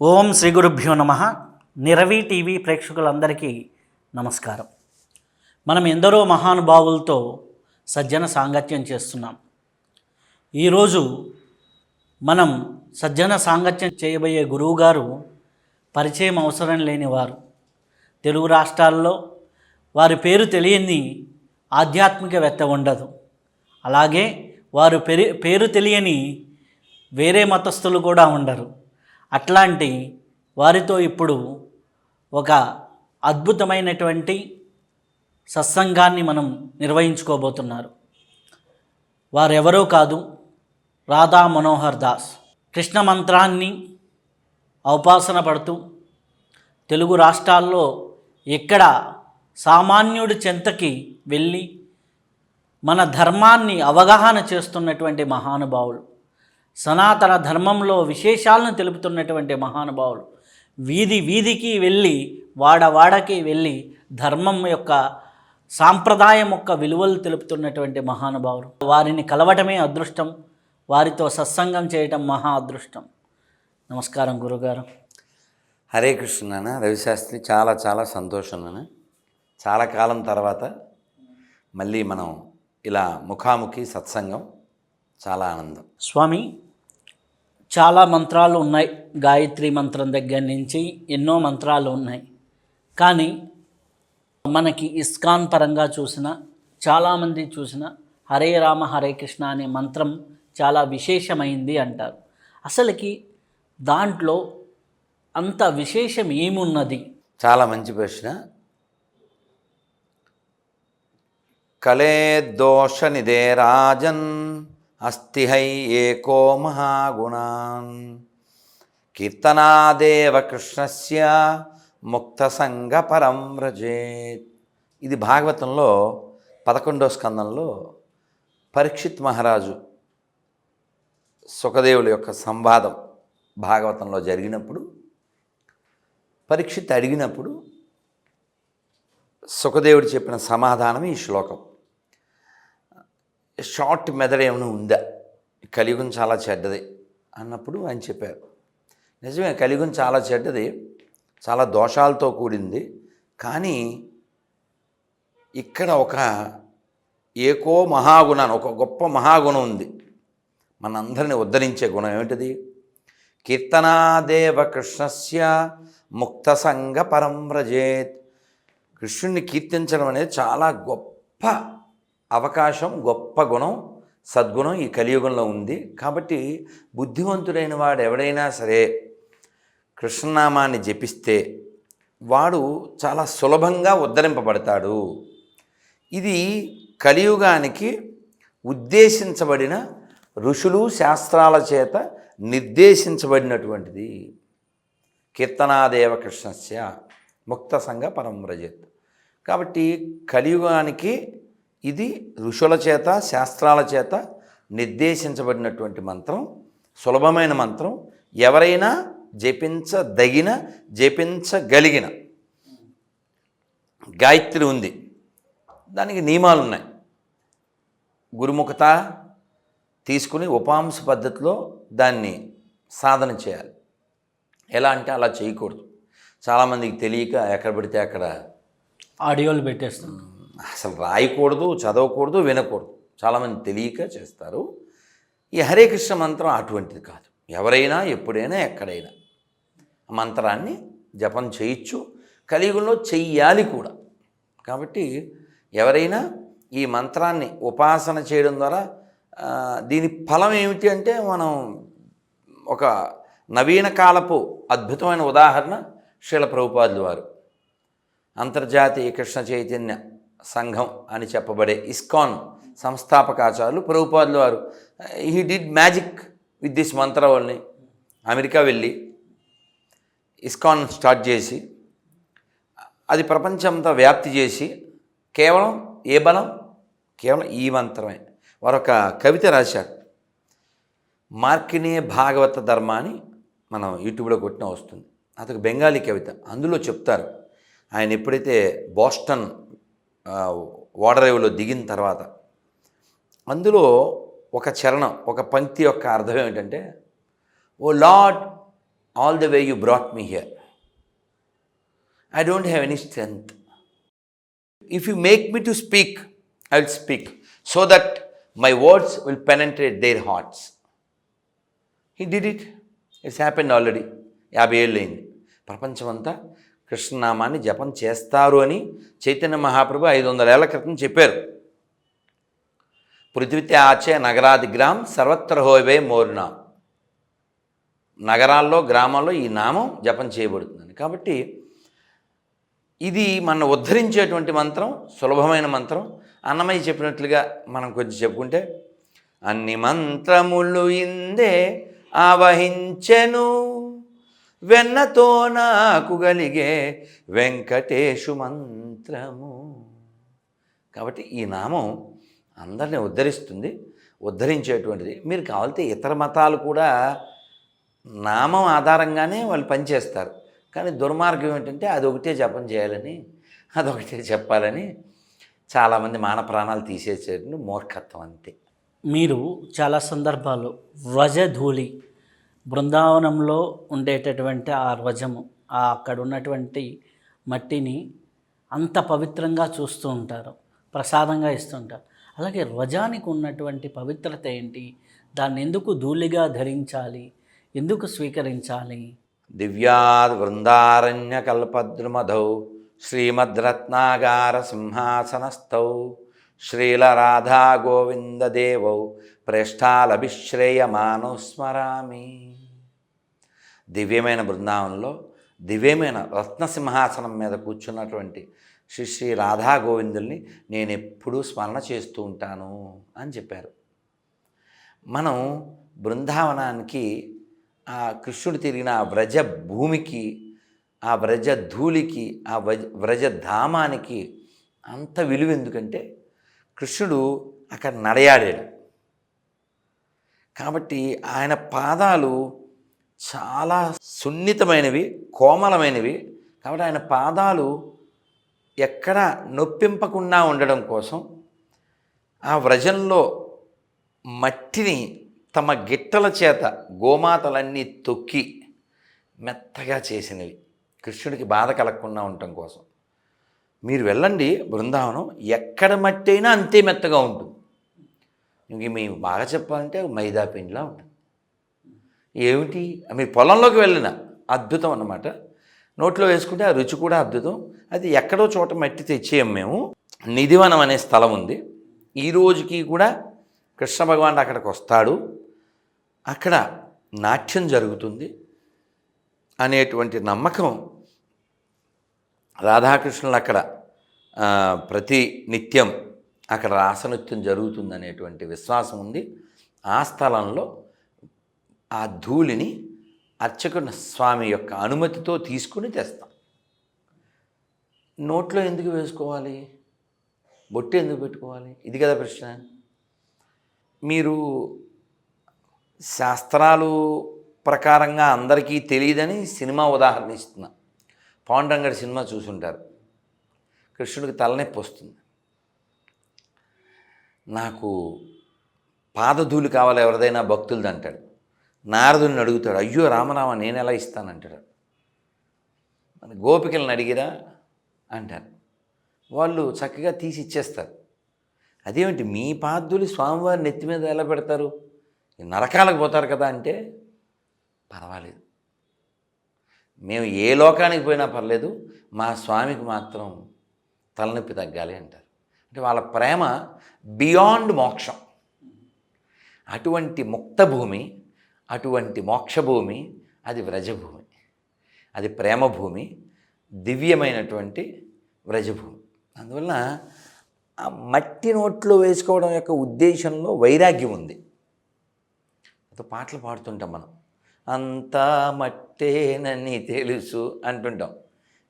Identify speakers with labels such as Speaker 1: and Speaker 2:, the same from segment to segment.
Speaker 1: ఓం శ్రీ గురుభ్యో నమ. నిరవి టీవీ ప్రేక్షకులందరికీ నమస్కారం. మనం ఎందరో మహానుభావులతో సజ్జన సాంగత్యం చేస్తున్నాం. ఈరోజు మనం సజ్జన సాంగత్యం చేయబోయే గురువుగారు పరిచయం అవసరం లేనివారు. తెలుగు రాష్ట్రాల్లో వారి పేరు తెలియని ఆధ్యాత్మికవేత్త ఉండదు. అలాగే వారు పేరు తెలియని వేరే మతస్థులు కూడా ఉండరు. అట్లాంటి వారితో ఇప్పుడు ఒక అద్భుతమైనటువంటి సత్సంగాన్ని మనం నిర్వహించుకోబోతున్నారు. వారెవరో కాదు, రాధా మనోహర్ దాస్. కృష్ణ మంత్రాన్ని ఔపాసన పడుతూ తెలుగు రాష్ట్రాల్లో ఎక్కడ సామాన్యుడి చెంతకి వెళ్ళి మన ధర్మాన్ని అవగాహన చేస్తున్నటువంటి మహానుభావులు, సనాతన ధర్మంలో విశేషాలను తెలుపుతున్నటువంటి మహానుభావులు, వీధి వీధికి వెళ్ళి వాడవాడకి వెళ్ళి ధర్మం యొక్క సాంప్రదాయం యొక్క విలువలు తెలుపుతున్నటువంటి మహానుభావులు. వారిని కలవటమే అదృష్టం, వారితో సత్సంగం చేయటం మహా అదృష్టం. నమస్కారం గురుగారు.
Speaker 2: హరే కృష్ణ నాన్న. రవిశాస్త్రి, చాలా చాలా సంతోషం నాన్న. చాలా కాలం తర్వాత మళ్ళీ మనం ఇలా ముఖాముఖి సత్సంగం, చాలా ఆనందం.
Speaker 1: స్వామి, చాలా మంత్రాలు ఉన్నాయి. గాయత్రి మంత్రం దగ్గర నుంచి ఎన్నో మంత్రాలు ఉన్నాయి. కానీ మనకి ఇస్కాన్ పరంగా చూసిన, చాలామంది చూసిన హరే రామ హరే కృష్ణ అనే మంత్రం చాలా విశేషమైంది అంటారు. అసలుకి దాంట్లో అంత విశేషం ఏమున్నది?
Speaker 2: చాలా మంచి ప్రశ్న. కలే దోష నిదే రాజన్ అస్తి హై ఏకో మహాగుణాన్ కీర్తనాదేవ కృష్ణస్య ముక్త సంగ పరం వ్రజేత్. ఇది భాగవతంలో 11వ స్కందంలో పరీక్షిత్ మహారాజు సుఖదేవుల యొక్క సంవాదం భాగవతంలో జరిగినప్పుడు పరీక్షిత్ అడిగినప్పుడు సుఖదేవుడు చెప్పిన సమాధానం ఈ శ్లోకం. షార్ట్ మెథడ్ ఏమైనా ఉందా, కలియుగం చాలా చెడ్డది అన్నప్పుడు ఆయన చెప్పారు, నిజమే కలియుగం చాలా చెడ్డది, చాలా దోషాలతో కూడింది. కానీ ఇక్కడ ఒక ఏకో మహాగుణాన్ని, ఒక గొప్ప మహాగుణం ఉంది, మనందరిని ఉద్ధరించే గుణం. ఏమిటిది? కీర్తనాదేవ కృష్ణస్య ముక్త సంగ పరం వ్రజేత్. కృష్ణుణ్ణి కీర్తించడం అనేది చాలా గొప్ప అవకాశం, గొప్ప గుణం, సద్గుణం ఈ కలియుగంలో ఉంది. కాబట్టి బుద్ధివంతుడైన వాడు ఎవడైనా సరే కృష్ణనామాన్ని జపిస్తే వాడు చాలా సులభంగా ఉద్ధరింపబడతాడు. ఇది కలియుగానికి ఉద్దేశించబడిన ఋషులు శాస్త్రాల చేత నిర్దేశించబడినటువంటిది. కీర్తనాదేవ కృష్ణస్య ముక్త సంగ పరం వ్రజేత్. కాబట్టి కలియుగానికి ఇది ఋషుల చేత శాస్త్రాల చేత నిర్దేశించబడినటువంటి మంత్రం, సులభమైన మంత్రం. ఎవరైనా జపించదగిన, జపించగలిగిన గాయత్రి ఉంది, దానికి నియమాలు ఉన్నాయి. గురుముఖత తీసుకుని ఉపాంశ పద్ధతిలో దాన్ని సాధన చేయాలి. ఎలా అంటే అలా చేయకూడదు. చాలామందికి తెలియక ఎక్కడ పడితే అక్కడ
Speaker 1: ఆడియోలు పెట్టేస్తాం.
Speaker 2: అసలు రాయకూడదు, చదవకూడదు, వినకూడదు. చాలామంది తెలియక చేస్తారు. ఈ హరే కృష్ణ మంత్రం అటువంటిది కాదు. ఎవరైనా ఎప్పుడైనా ఎక్కడైనా మంత్రాన్ని జపం చేయొచ్చు, కలియుగంలో చెయ్యాలి కూడా. కాబట్టి ఎవరైనా ఈ మంత్రాన్ని ఉపాసన చేయడం ద్వారా దీని ఫలం ఏమిటి అంటే, మనం ఒక నవీన కాలపు అద్భుతమైన ఉదాహరణ శ్రీల ప్రభుపాదుల వారు. అంతర్జాతీయ కృష్ణ చైతన్య సంఘం అని చెప్పబడే ఇస్కాన్ సంస్థాపకాచార్యులు ప్రభుపాదుల వారు, he did magic with this Mantra only. America వెళ్ళి ఇస్కాన్ స్టార్ట్ చేసి అది ప్రపంచంతో వ్యాప్తి చేసి కేవలం ఏ బలం? కేవలం ఈ మంత్రమే. వారు ఒక కవిత రాశారు, మార్కినీయ భాగవత ధర్మ అని మనం యూట్యూబ్లో కొట్టినా వస్తుంది. అదొక బెంగాలీ కవిత. అందులో చెప్తారు, ఆయన ఎప్పుడైతే బోస్టన్ ఓడరేవులో దిగిన తర్వాత అందులో ఒక చరణం, ఒక పంక్తి యొక్క అర్థం ఏమిటంటే, ఓ lord, all the way you brought me here. I don't have any strength. If you make me to speak, I will speak, so that my words will penetrate their hearts. He did it. It's happened already. 50 ఏళ్ళు అయింది. ప్రపంచమంతా కృష్ణనామాన్ని జపం చేస్తారు అని చైతన్య మహాప్రభు 500 ఏళ్ల క్రితం చెప్పారు. పృథ్వీత్యాచే నగరాదిగ్రామ్ సర్వత్ర హోవే మోర్నాం. నగరాల్లో గ్రామాల్లో ఈ నామం జపం చేయబడుతుందని. కాబట్టి ఇది మన ఉద్ధరించేటువంటి మంత్రం, సులభమైన మంత్రం. అన్నమయ్య చెప్పినట్లుగా మనం కొంచెం చెప్పుకుంటే, అన్ని మంత్రములు ఇందే ఆవహించెను, వెన్నతో నాకు గలిగే వెంకటేశు మంత్రము. కాబట్టి ఈ నామం అందరినీ ఉద్ధరిస్తుంది, ఉద్ధరించేటువంటిది. మీరు కావాలంటే ఇతర మతాలు కూడా నామం ఆధారంగానే వాళ్ళు పనిచేస్తారు. కానీ దుర్మార్గం ఏంటంటే అదొకటే జపం చేయాలని, అదొకటే చెప్పాలని చాలామంది మాన ప్రాణాలు తీసేసేటువంటి మూర్ఖత్వం అంతే.
Speaker 1: మీరు చాలా సందర్భాలు వ్రజధూళి, బృందావనంలో ఉండేటటువంటి ఆ ధ్వజము, అక్కడ ఉన్నటువంటి మట్టిని అంత పవిత్రంగా చూస్తూ ఉంటారు, ప్రసాదంగా ఇస్తుంటారు. అలాగే ధ్వజానికి ఉన్నటువంటి పవిత్రత ఏంటి? దాన్ని ఎందుకు ధూళిగా ధరించాలి, ఎందుకు స్వీకరించాలి?
Speaker 2: దివ్యాద్ వృందారణ్య కల్పద్రుమధౌ శ్రీమద్రత్నాగార సింహాసనస్థౌ శ్రీలరాధా గోవిందదేవౌ ప్రేష్టాలభిశ్రేయమానౌ స్మరామి. దివ్యమైన బృందావనంలో దివ్యమైన రత్నసింహాసనం మీద కూర్చున్నటువంటి శ్రీ శ్రీ రాధా గోవిందుల్ని నేను ఎప్పుడూ స్మరణ చేస్తూ ఉంటాను అని చెప్పారు. మనం బృందావనానికి, ఆ కృష్ణుడు తిరిగిన ఆ వ్రజ భూమికి, ఆ వ్రజ ధూళికి, ఆ వ్రజధామానికి అంత విలువ ఎందుకంటే కృష్ణుడు అక్కడ నడయాడాడు. కాబట్టి ఆయన పాదాలు చాలా సున్నితమైనవి, కోమలమైనవి. కాబట్టి ఆయన పాదాలు ఎక్కడ నొప్పింపకుండా ఉండడం కోసం ఆ వ్రజంలో మట్టిని తమ గిట్టల చేత గోమాతలన్నీ తొక్కి మెత్తగా చేసినవి, కృష్ణుడికి బాధ కలగకుండా ఉండటం కోసం. మీరు వెళ్ళండి బృందావనం, ఎక్కడ మట్టి అయినా అంతే మెత్తగా ఉంటుంది. ఇంక మేము బాగా చెప్పాలంటే మైదా పిండిలా ఉంటుంది. ఏమిటి, మీరు పొలంలోకి వెళ్ళిన అద్భుతం అన్నమాట. నోట్లో వేసుకుంటే ఆ రుచి కూడా అద్భుతం. అది ఎక్కడో చోట మట్టి తెచ్చేయం మేము. నిధివనం అనే స్థలం ఉంది. ఈ రోజుకి కూడా కృష్ణ భగవానుడు అక్కడికి వస్తాడు, అక్కడ నాట్యం జరుగుతుంది అనేటువంటి నమ్మకం. రాధాకృష్ణులు అక్కడ ప్రతి నిత్యం అక్కడ రాసనృత్యం జరుగుతుంది అనేటువంటి విశ్వాసం ఉంది. ఆ స్థలంలో ఆ ధూళిని అర్చకుని స్వామి యొక్క అనుమతితో తీసుకుని తెస్తాం. నోట్లో ఎందుకు వేసుకోవాలి, బొట్టు ఎందుకు పెట్టుకోవాలి? ఇది కదా ప్రశ్న. మీరు శాస్త్రాలు ప్రకారంగా అందరికీ తెలియదని సినిమా ఉదాహరణ ఇస్తున్నా. పాండురంగడి సినిమా చూసుంటారు. కృష్ణుడికి తలనొప్పి వస్తుంది. నాకు పాదధూళి కావాలి ఎవరిదైనా భక్తులది అంటాడు. నారదుని అడుగుతాడు, అయ్యో రామరామ నేను ఎలా ఇస్తానంటాడు. మన గోపికలను అడిగిరా అంటారు. వాళ్ళు చక్కగా తీసి ఇచ్చేస్తారు. అదేమిటి మీ పాదధూళి స్వామివారి నెత్తి మీద ఎలా పెడతారు, నరకాలకు పోతారు కదా అంటే, పర్వాలేదు, మేము ఏ లోకానికి పోయినా పర్లేదు, మా స్వామికి మాత్రం తలనొప్పి తగ్గాలి అంటారు. అంటే వాళ్ళ ప్రేమ బియాండ్ మోక్షం. అటువంటి ముక్త భూమి, అటువంటి మోక్షభూమి అది వ్రజభూమి, అది ప్రేమభూమి, దివ్యమైనటువంటి వ్రజభూమి. అందువలన ఆ మట్టి నోట్లో వేసుకోవడం యొక్క ఉద్దేశంలో వైరాగ్యం ఉంది. పాటలు పాడుతుంటాం మనం, అంతా మట్టేనని తెలుసు అంటుంటాం,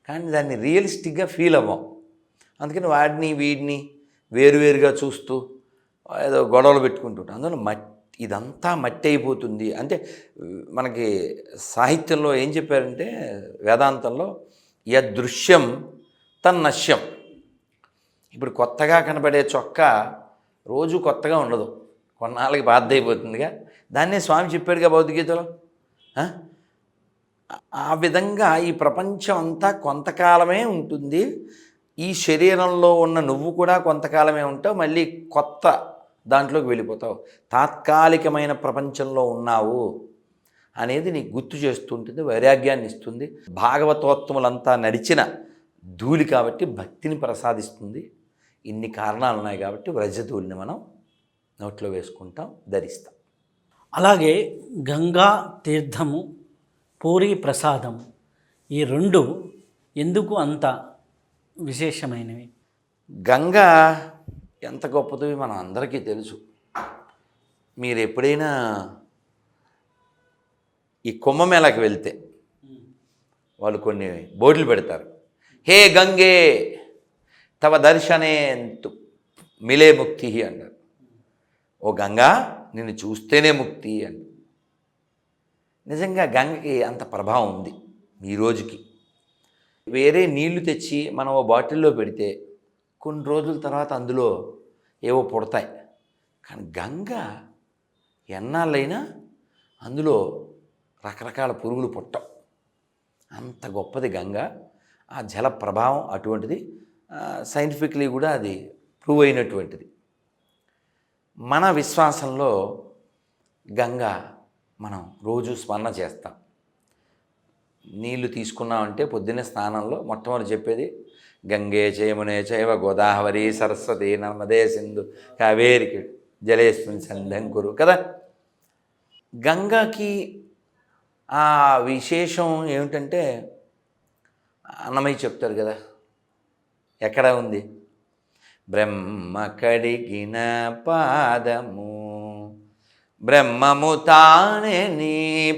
Speaker 2: కానీ దాన్ని రియలిస్టిక్గా ఫీల్ అవ్వం. అందుకని వాడిని వీడిని వేరువేరుగా చూస్తూ ఏదో గొడవలు పెట్టుకుంటుంటాం. అందువల్ల ఇదంతా మట్టి అయిపోతుంది అంటే, మనకి సాహిత్యంలో ఏం చెప్పారంటే, వేదాంతంలో యదృశ్యం తన్నశ్యం. ఇప్పుడు కొత్తగా కనబడే చొక్కా రోజు కొత్తగా ఉండదు, కొన్నాళ్ళకి బాధ అయిపోతుందిగా. దాన్నే స్వామి చెప్పాడుగా భగవద్గీతలో, ఆ విధంగా ఈ ప్రపంచం అంతా కొంతకాలమే ఉంటుంది. ఈ శరీరంలో ఉన్న నువ్వు కూడా కొంతకాలమే ఉంటావు. మళ్ళీ కొత్త దాంట్లోకి వెళ్ళిపోతావు. తాత్కాలికమైన ప్రపంచంలో ఉన్నావు అనేది నీకు గుర్తు చేస్తుంటుంది, వైరాగ్యాన్ని ఇస్తుంది. భాగవతోత్తములంతా నడిచిన ధూళి కాబట్టి భక్తిని ప్రసాదిస్తుంది. ఇన్ని కారణాలు ఉన్నాయి కాబట్టి వ్రజధూళిని మనం నోట్లో వేసుకుంటాం, ధరిస్తాం.
Speaker 1: అలాగే గంగా తీర్థము, పూరీ ప్రసాదం, ఈ రెండు ఎందుకు అంత విశేషమైనవి?
Speaker 2: గంగా ఎంత గొప్పదో మనం అందరికీ తెలుసు. మీరు ఎప్పుడైనా ఈ కుంభమేళాకి వెళ్తే వాళ్ళు కొన్ని బోర్డులు పెడతారు. హే గంగే తవ దర్శనేంతు మిలే ముక్తి అన్నారు. ఓ గంగా నిన్ను చూస్తేనే ముక్తి అని. నిజంగా గంగకి అంత ప్రభావం ఉంది ఈ రోజుకి. వేరే నీళ్లు తెచ్చి మనం ఓ బాటిల్లో పెడితే కొన్ని రోజుల తర్వాత అందులో ఏవో పుడతాయి. కానీ గంగ ఎన్నాళ్ళైనా అందులో రకరకాల పురుగులు పుట్టవు. అంత గొప్పది గంగ. ఆ జల ప్రభావం అటువంటిది. సైంటిఫిక్లీ కూడా అది ప్రూవ్ అయినటువంటిది. మన విశ్వాసంలో గంగ మనం రోజు స్మరణ చేస్తాం. నీళ్లు తీసుకున్నామంటే పొద్దున్నే స్నానంలో మొట్టమొదటి చెప్పేది గంగే చయమునే చైవ గోదావరి సరస్వతి నర్మదే సింధు కావేరికి జలేస్మిన్ సంధ్యం కదా. గంగకి ఆ విశేషం ఏమిటంటే అన్నమయ్య చెప్తారు కదా, ఎక్కడ ఉంది? బ్రహ్మ కడిగిన పాదము బ్రహ్మము తానే నీ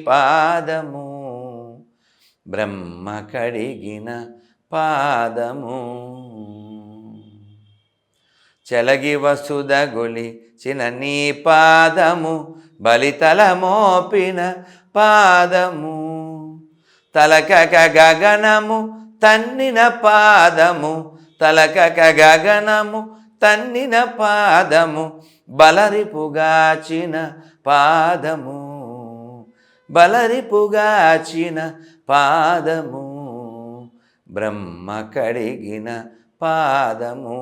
Speaker 2: పాదము, బ్రహ్మ కడిగిన పాదము, చెలగి వసుద గొలిచిన నీ పాదము, బలితల మోపిన పాదము, తలకక గగనము తన్నిన పాదము, తలకక గగనము తన్నిన పాదము, బలరిపుగాచిన పాదము, బలరిపుగాచిన పాదము, బ్రహ్మ కడిగిన పాదము.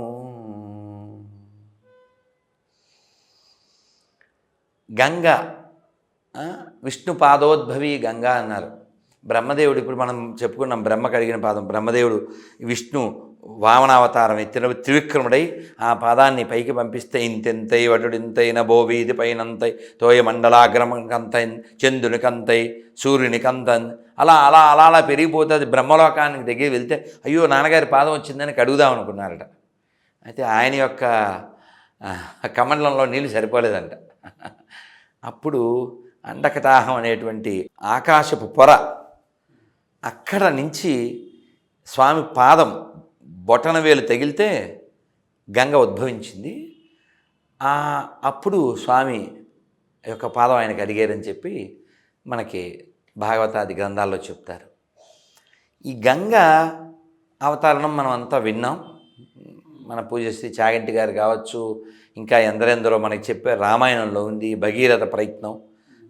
Speaker 2: గంగ విష్ణు పాదోద్భవి గంగా అన్నారు. బ్రహ్మదేవుడు, ఇప్పుడు మనం చెప్పుకున్నాం బ్రహ్మ కడిగిన పాదం. బ్రహ్మదేవుడు విష్ణు వామనావతారం ఎత్తిన త్రివిక్రముడై ఆ పాదాన్ని పైకి పంపిస్తే ఇంతెంతై వటుడింతైన బోవీది పైనంతై తోయ మండలాగ్రమంకంతై చంద్రునికంతై సూర్యునికంతై అలా అలా అలా అలా పెరిగిపోతుంది. బ్రహ్మలోకానికి దగ్గర వెళ్తే అయ్యో నాన్నగారి పాదం వచ్చిందని కడుగుదాం అనుకున్నారట. అయితే ఆయన యొక్క కమండలంలో నీళ్ళు సరిపోలేదంట. అప్పుడు అండకటాహం అనేటువంటి ఆకాశపు పొర అక్కడ నుంచి స్వామి పాదం బొటనవేలు తగిలితే గంగ ఉద్భవించింది. అప్పుడు స్వామి యొక్క పాదం ఆయనకు అడిగారని చెప్పి మనకి భాగవతాది గ్రంథాల్లో చెప్తారు. ఈ గంగ అవతారణం మనం అంతా విన్నాం. మన పూజశ్రీ చాగంటి గారు కావచ్చు, ఇంకా ఎందరెందరో మనకి చెప్పారు. రామాయణంలో ఉంది భగీరథ ప్రయత్నం.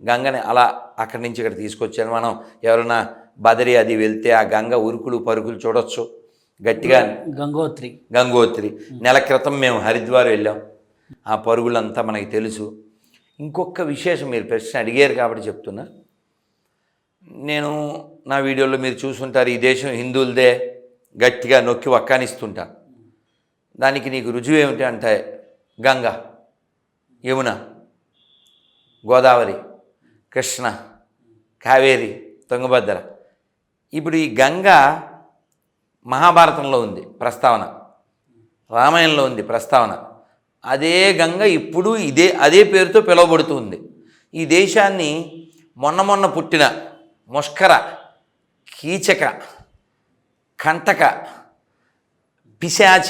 Speaker 2: గంగని అలా అక్కడి నుంచి ఇక్కడ తీసుకొచ్చారు. మనం ఎవరైనా బదరి అది వెళ్తే ఆ గంగ ఉరుకులు పరుకులు చూడొచ్చు. గట్టిగా గంగోత్రి నెల క్రితం మేము హరిద్వార్ వెళ్ళాం. ఆ పరుగులంతా మనకి తెలుసు. ఇంకొక విశేషం, మీరు ప్రశ్న అడిగారు కాబట్టి చెప్తున్నా. నేను నా వీడియోలో మీరు చూసుంటారు, ఈ దేశం హిందువులదే గట్టిగా నొక్కి వక్కానిస్తుంటాను. దానికి నీకు రుజువు ఏమిటి అంటే గంగ, యమున, గోదావరి, కృష్ణ, కావేరి, తుంగభద్ర. ఇప్పుడు ఈ గంగ మహాభారతంలో ఉంది ప్రస్తావన, రామాయణంలో ఉంది ప్రస్తావన. అదే గంగ ఇప్పుడు అదే పేరుతో పిలువబడుతుంది. ఈ దేశాన్ని మొన్న పుట్టిన ముష్కర, కీచక, కంటక, పిశాచ,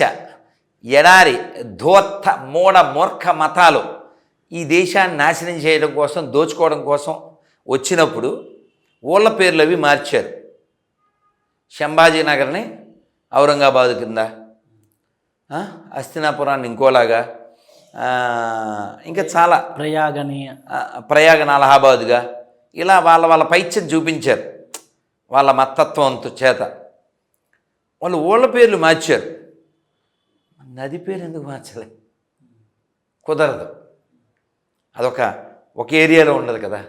Speaker 2: ఎడారి, ధోత్త, మూఢ, మూర్ఖ మతాలు ఈ దేశాన్ని నాశనం చేయడం కోసం, దోచుకోవడం కోసం వచ్చినప్పుడు ఊళ్ళ పేర్లు అవి మార్చారు. శంభాజీనగర్ని ఔరంగాబాదు కింద, హస్తినాపురాన్ని ఇంకోలాగా, ఇంకా చాలా ప్రయాగని అలహాబాదుగా, ఇలా వాళ్ళ పైచ్యం చూపించారు. వాళ్ళ మత్తత్వంతో చేత వాళ్ళు ఊళ్ళ పేర్లు మార్చారు. నది పేరు ఎందుకు మార్చలే? కుదరదు. ఒక ఏరియాలో ఉండదు కదా,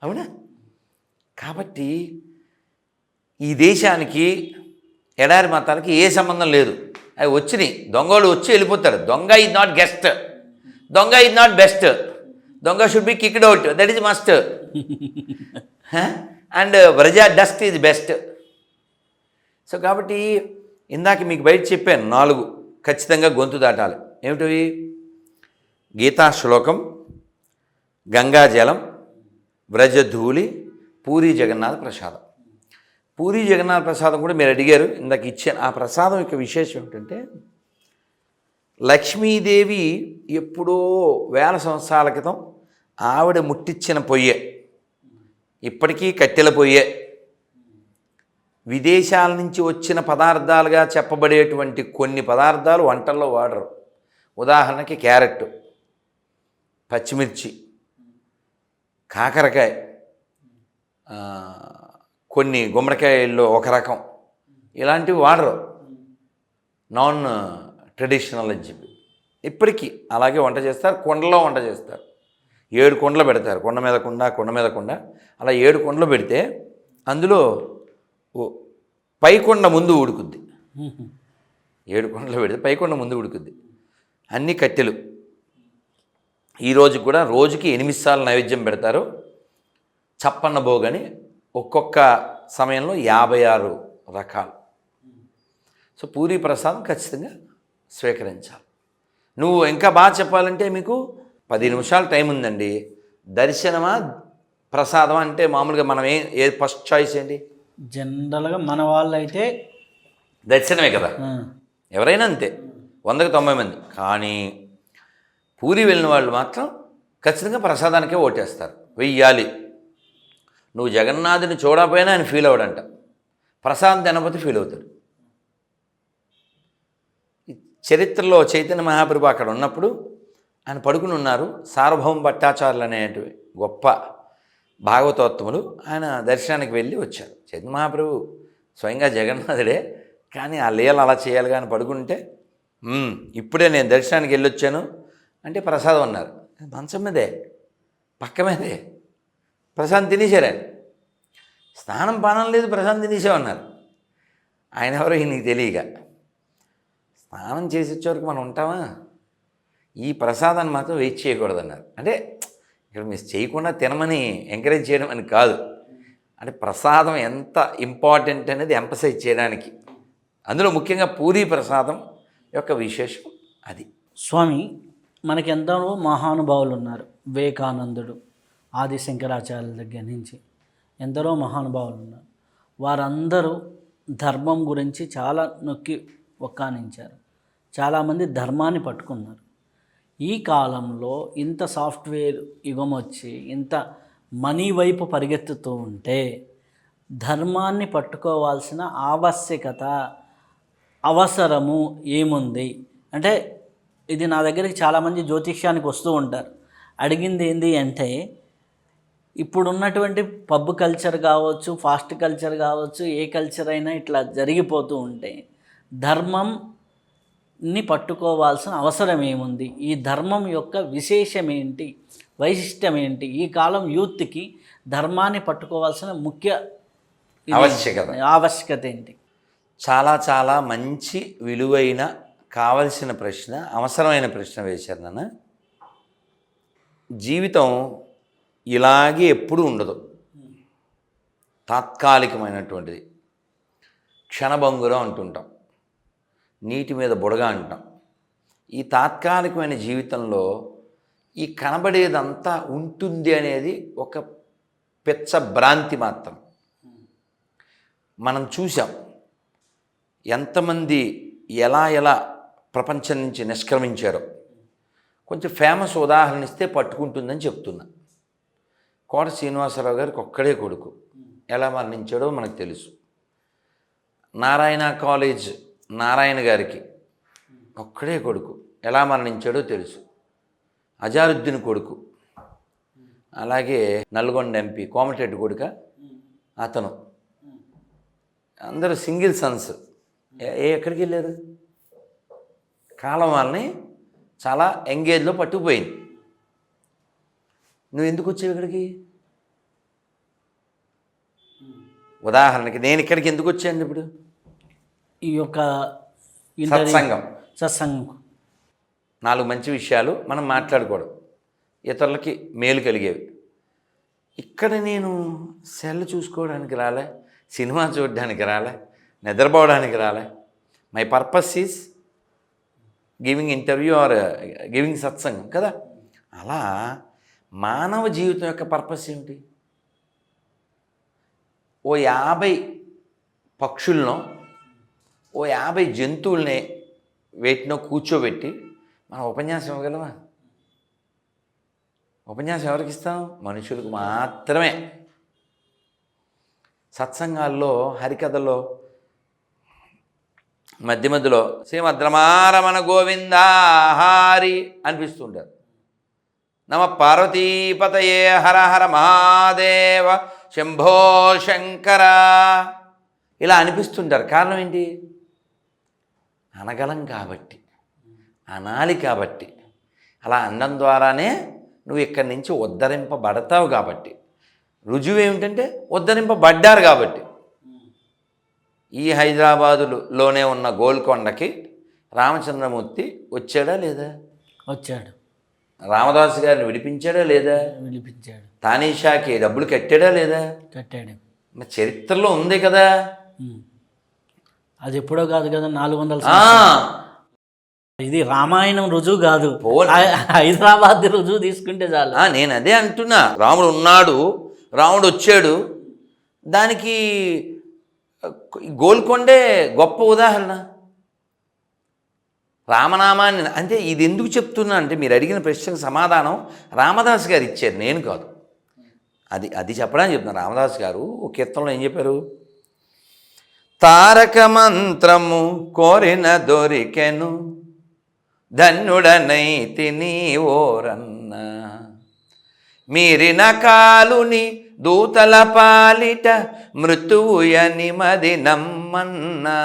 Speaker 2: అవునా? కాబట్టి ఈ దేశానికి ఎడారి మతాలకి ఏ సంబంధం లేదు. అవి వచ్చినాయి, దొంగలు వచ్చి వెళ్ళిపోతారు. దొంగ ఈజ్ నాట్ గెస్ట్, దొంగ ఈజ్ నాట్ బెస్ట్, దొంగ should be kicked out, that is must. And Vraja dust is best. So కాబట్టి ఇందాక మీకు బయట చెప్పాను 4 ఖచ్చితంగా గొంతు దాటాలి. ఏమిటవి? గీతా శ్లోకం, గంగాజలం, వ్రజధూళి, పూరి జగన్నాథ ప్రసాదం. పూరి జగన్నాథ ప్రసాదం కూడా మీరు అడిగారు, ఇందాక ఇచ్చాను. ఆ ప్రసాదం యొక్క విశేషం ఏమిటంటే, లక్ష్మీదేవి ఎప్పుడో వేల సంవత్సరాల క్రితం ఆవిడ ముట్టించిన పొయ్యే, ఇప్పటికీ కట్టెల పొయ్యే. విదేశాల నుంచి వచ్చిన పదార్థాలుగా చెప్పబడేటువంటి కొన్ని పదార్థాలు వంటల్లో వాడరు. ఉదాహరణకి క్యారెట్, పచ్చిమిర్చి, కాకరకాయ, కొన్ని గుమ్మడికాయల్లో ఒక రకం, ఇలాంటివి వాడరు. నాన్ ట్రెడిషనల్ అని చెప్పి ఇప్పటికీ అలాగే వంట చేస్తారు. కుండలో వంట చేస్తారు. 7 కుండలు పెడతారు, కుండ మీద కుండ, కుండ మీద కుండ, అలా 7 కుండలు పెడితే అందులో పైకొండ ముందు ఉడుకుద్ది. 7 కుండలు పెడితే పైకొండ ముందు ఉడుకుద్ది. అన్ని కట్టెలు. ఈరోజు కూడా రోజుకి 8 సార్లు నైవేద్యం పెడతారు. చప్పన్న భోగని ఒక్కొక్క సమయంలో 56 రకాలు. సో పూరీ ప్రసాదం ఖచ్చితంగా స్వీకరించాలి. నువ్వు ఇంకా బాగా చెప్పాలంటే మీకు 10 నిమిషాలు టైం ఉందండి. దర్శనమా ప్రసాదమా అంటే మామూలుగా మనం ఏ ఫస్ట్ చాయిస్ ఏంటి?
Speaker 1: జనరల్గా మన వాళ్ళు అయితే
Speaker 2: దర్శనమే కదా, ఎవరైనా అంతే, 100కి 90 మంది. కానీ పూరి వెళ్ళిన వాళ్ళు మాత్రం ఖచ్చితంగా ప్రసాదానికే ఓటేస్తారు, వెయ్యాలి. నువ్వు జగన్నాథుని చూడకపోయినా ఆయన ఫీల్ అవ్వడంట, ప్రసాదం తినకపోతే ఫీల్ అవుతాడు. చరిత్రలో చైతన్య మహాప్రభు అక్కడ ఉన్నప్పుడు ఆయన పడుకుని ఉన్నారు. సార్వభౌమ భట్టాచార్యులు అనేటివి గొప్ప భాగవతోత్తములు ఆయన దర్శనానికి వెళ్ళి వచ్చారు. చైతన్య మహాప్రభు స్వయంగా జగన్నాథుడే, కానీ ఆ లీల అలా చేయాలి కానీ పడుకుంటే, ఇప్పుడే నేను దర్శనానికి వెళ్ళొచ్చాను అంటే ప్రసాదం అన్నారు. మంచం మీదే, పక్క మీదే ప్రసాదం తినేశారు. ఆయన స్నానం పానం లేదు, ప్రసాదం తినేసామన్నారు. ఆయన ఎవరో నీకు తెలియక, స్నానం చేసి వచ్చే వరకు మనం ఉంటామా? ఈ ప్రసాదాన్ని మాత్రం వెయిట్ చేయకూడదన్నారు. అంటే ఇక్కడ మీరు చేయకుండా తినమని ఎంకరేజ్ చేయడం అని కాదు, అంటే ప్రసాదం ఎంత ఇంపార్టెంట్ అనేది ఎంపసైజ్ చేయడానికి. అందులో ముఖ్యంగా పూరీ ప్రసాదం యొక్క విశేషం అది.
Speaker 1: స్వామి, మనకెందరో మహానుభావులు ఉన్నారు. వివేకానందుడు, ఆది శంకరాచార్యుల దగ్గర నుంచి ఎందరో మహానుభావులు ఉన్నారు. వారందరూ ధర్మం గురించి చాలా నొక్కి ఒక్కానించారు. చాలామంది ధర్మాన్ని పట్టుకున్నారు. ఈ కాలంలో ఇంత సాఫ్ట్వేర్ యుగం వచ్చి ఇంత మనీ వైపు పరిగెత్తుతూ ఉంటే ధర్మాన్ని పట్టుకోవాల్సిన ఆవశ్యకత, అవసరము ఏముంది అంటే, ఇది నా దగ్గరికి చాలామంది జ్యోతిష్యానికి వస్తూ ఉంటారు. అడిగింది ఏంది అంటే, ఇప్పుడున్నటువంటి పబ్ కల్చర్ కావచ్చు, ఫాస్ట్ కల్చర్ కావచ్చు, ఏ కల్చర్ అయినా ఇట్లా జరిగిపోతూ ఉంటే ధర్మంని పట్టుకోవాల్సిన అవసరం ఏముంది, ఈ ధర్మం యొక్క విశేషం ఏంటి, వైశిష్టం ఏంటి, ఈ కాలం యూత్కి ధర్మాన్ని పట్టుకోవాల్సిన ముఖ్య ఆవశ్యకత ఏంటి?
Speaker 2: చాలా చాలా మంచి విలువైన కావలసిన ప్రశ్న, అవసరమైన ప్రశ్న వేశారు నాన్న. జీవితం ఇలాగే ఎప్పుడూ ఉండదు, తాత్కాలికమైనటువంటిది. క్షణభంగురం అంటుంటాం, నీటి మీద బుడగ అంటాం. ఈ తాత్కాలికమైన జీవితంలో ఈ కనబడేదంతా ఉంటుంది అనేది ఒక పెచ్చ భ్రాంతి మాత్రం. మనం చూసాం ఎంతమంది ఎలా ప్రపంచం నుంచి నిష్క్రమించారో. కొంచెం ఫేమస్ ఉదాహరణ ఇస్తే పట్టుకుంటుందని చెప్తున్నా. కోట శ్రీనివాసరావు గారికి ఒక్కడే కొడుకు, ఎలా మరణించాడో మనకు తెలుసు. నారాయణ కాలేజ్ నారాయణ గారికి ఒక్కడే కొడుకు, ఎలా మరణించాడో తెలుసు. అజారుద్దీన్ కొడుకు, అలాగే నల్గొండ ఎంపీ కోమటిరెడ్డి కొడుక అతను అందరూ సింగిల్ సన్స్. ఎక్కడికి వెళ్ళారు? కాలం వాళ్ళని చాలా ఎంగేజ్లో పట్టుకుపోయింది. నువ్వు ఎందుకు వచ్చావు ఇక్కడికి? ఉదాహరణకి నేను ఇక్కడికి ఎందుకు వచ్చాను ఇప్పుడు?
Speaker 1: ఈ యొక్క సత్సంగం
Speaker 2: 4 మంచి విషయాలు మనం మాట్లాడుకోవడం, ఇతరులకి మేలు కలిగేవి. ఇక్కడ నేను సెల్ చూసుకోవడానికి రాలే, సినిమా చూడడానికి రాలే, నిద్రపోవడానికి రాలే. My purpose is giving interview or giving సత్సంగం కదా. అలా మానవ జీవితం యొక్క పర్పస్ ఏమిటి? ఓ 50 పక్షులను, ఓ 50 జంతువుల్ని వేటినో కూర్చోబెట్టి మనం ఉపన్యాసం ఇవ్వగలమా? ఉపన్యాసం ఎవరికి ఇస్తాం? మనుషులకు మాత్రమే. సత్సంగాల్లో, హరికథల్లో మధ్య మధ్యలో శ్రీమద్రమారమణ గోవిందా హారి అనిపిస్తుంటారు. నమ పార్వతీపతయే హర హర మహాదేవ శంభో శంకర ఇలా అనిపిస్తుంటారు. కారణం ఏంటి? అనగలం కాబట్టి, అనాలి కాబట్టి. అలా అనడం ద్వారానే నువ్వు ఇక్కడి నుంచి ఉద్ధరింపబడతావు కాబట్టి. రుజువు ఏమిటంటే ఉద్ధరింపబడ్డారు కాబట్టి. ఈ హైదరాబాదులోనే ఉన్న గోల్కొండకి రామచంద్రమూర్తి వచ్చాడా లేదా?
Speaker 1: వచ్చాడు.
Speaker 2: రామదాసు గారిని విడిపించాడా లేదా?
Speaker 1: విడిపించాడు.
Speaker 2: తానీషాకి డబ్బులు కట్టాడా లేదా?
Speaker 1: కట్టాడు.
Speaker 2: మరి చరిత్రలో ఉంది కదా.
Speaker 1: అది ఎప్పుడో కాదు కదా, 400 ఇది రామాయణం రుజువు కాదు, హైదరాబాద్ రుజువు తీసుకుంటే చాలు.
Speaker 2: నేను అదే అంటున్నా. రాముడు ఉన్నాడు, రాముడు వచ్చాడు. దానికి గోల్కొండే గొప్ప ఉదాహరణ. రామనామాన్ని అంటే ఇది ఎందుకు చెప్తున్నా అంటే మీరు అడిగిన ప్రశ్నకు సమాధానం రామదాస్ గారు ఇచ్చారు, నేను కాదు. అది చెప్పడానికి చెప్తున్నా. రామదాస్ గారు ఒక కీర్తనలో ఏం చెప్పారు? తారక మంత్రము కోరిన దొరికెను, ధన్యుడనైతిని ఓరన్న, మీరిన కాలుని దూతల పాలిట మృత్యుయని మది నమ్మన్నా.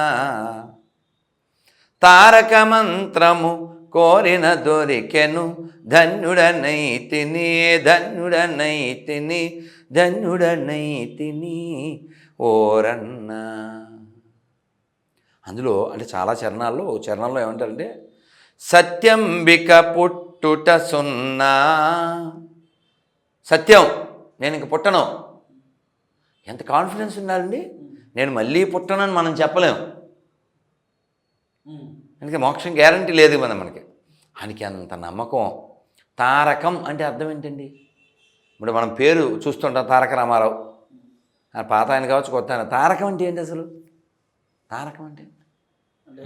Speaker 2: తారక మంత్రము కోరిన దొరికెను, ధన్యుడనైతిని ధన్యుడనైతిని ధన్యుడనైతిని ఓరన్న. అందులో అంటే చాలా చరణాల్లో, ఓ చరణంలో ఏమంటారంటే సత్యంబిక పుట్టుట సున్నా. సత్యం, నేను ఇంక పుట్టను. ఎంత కాన్ఫిడెన్స్ ఉండాలండి. నేను మళ్ళీ పుట్టనని మనం చెప్పలేము. అందుకే మోక్షం గ్యారంటీ లేదు కదా మనకి. ఆయనకి అంత నమ్మకం. తారకం అంటే అర్థం ఏంటండి? ఇప్పుడు మనం పేరు చూస్తుంటాం, తారక రామారావు. పాత ఆయన కావచ్చు, కొత్త ఆయన. తారకం అంటే ఏంటి అసలు? తారకం అంటే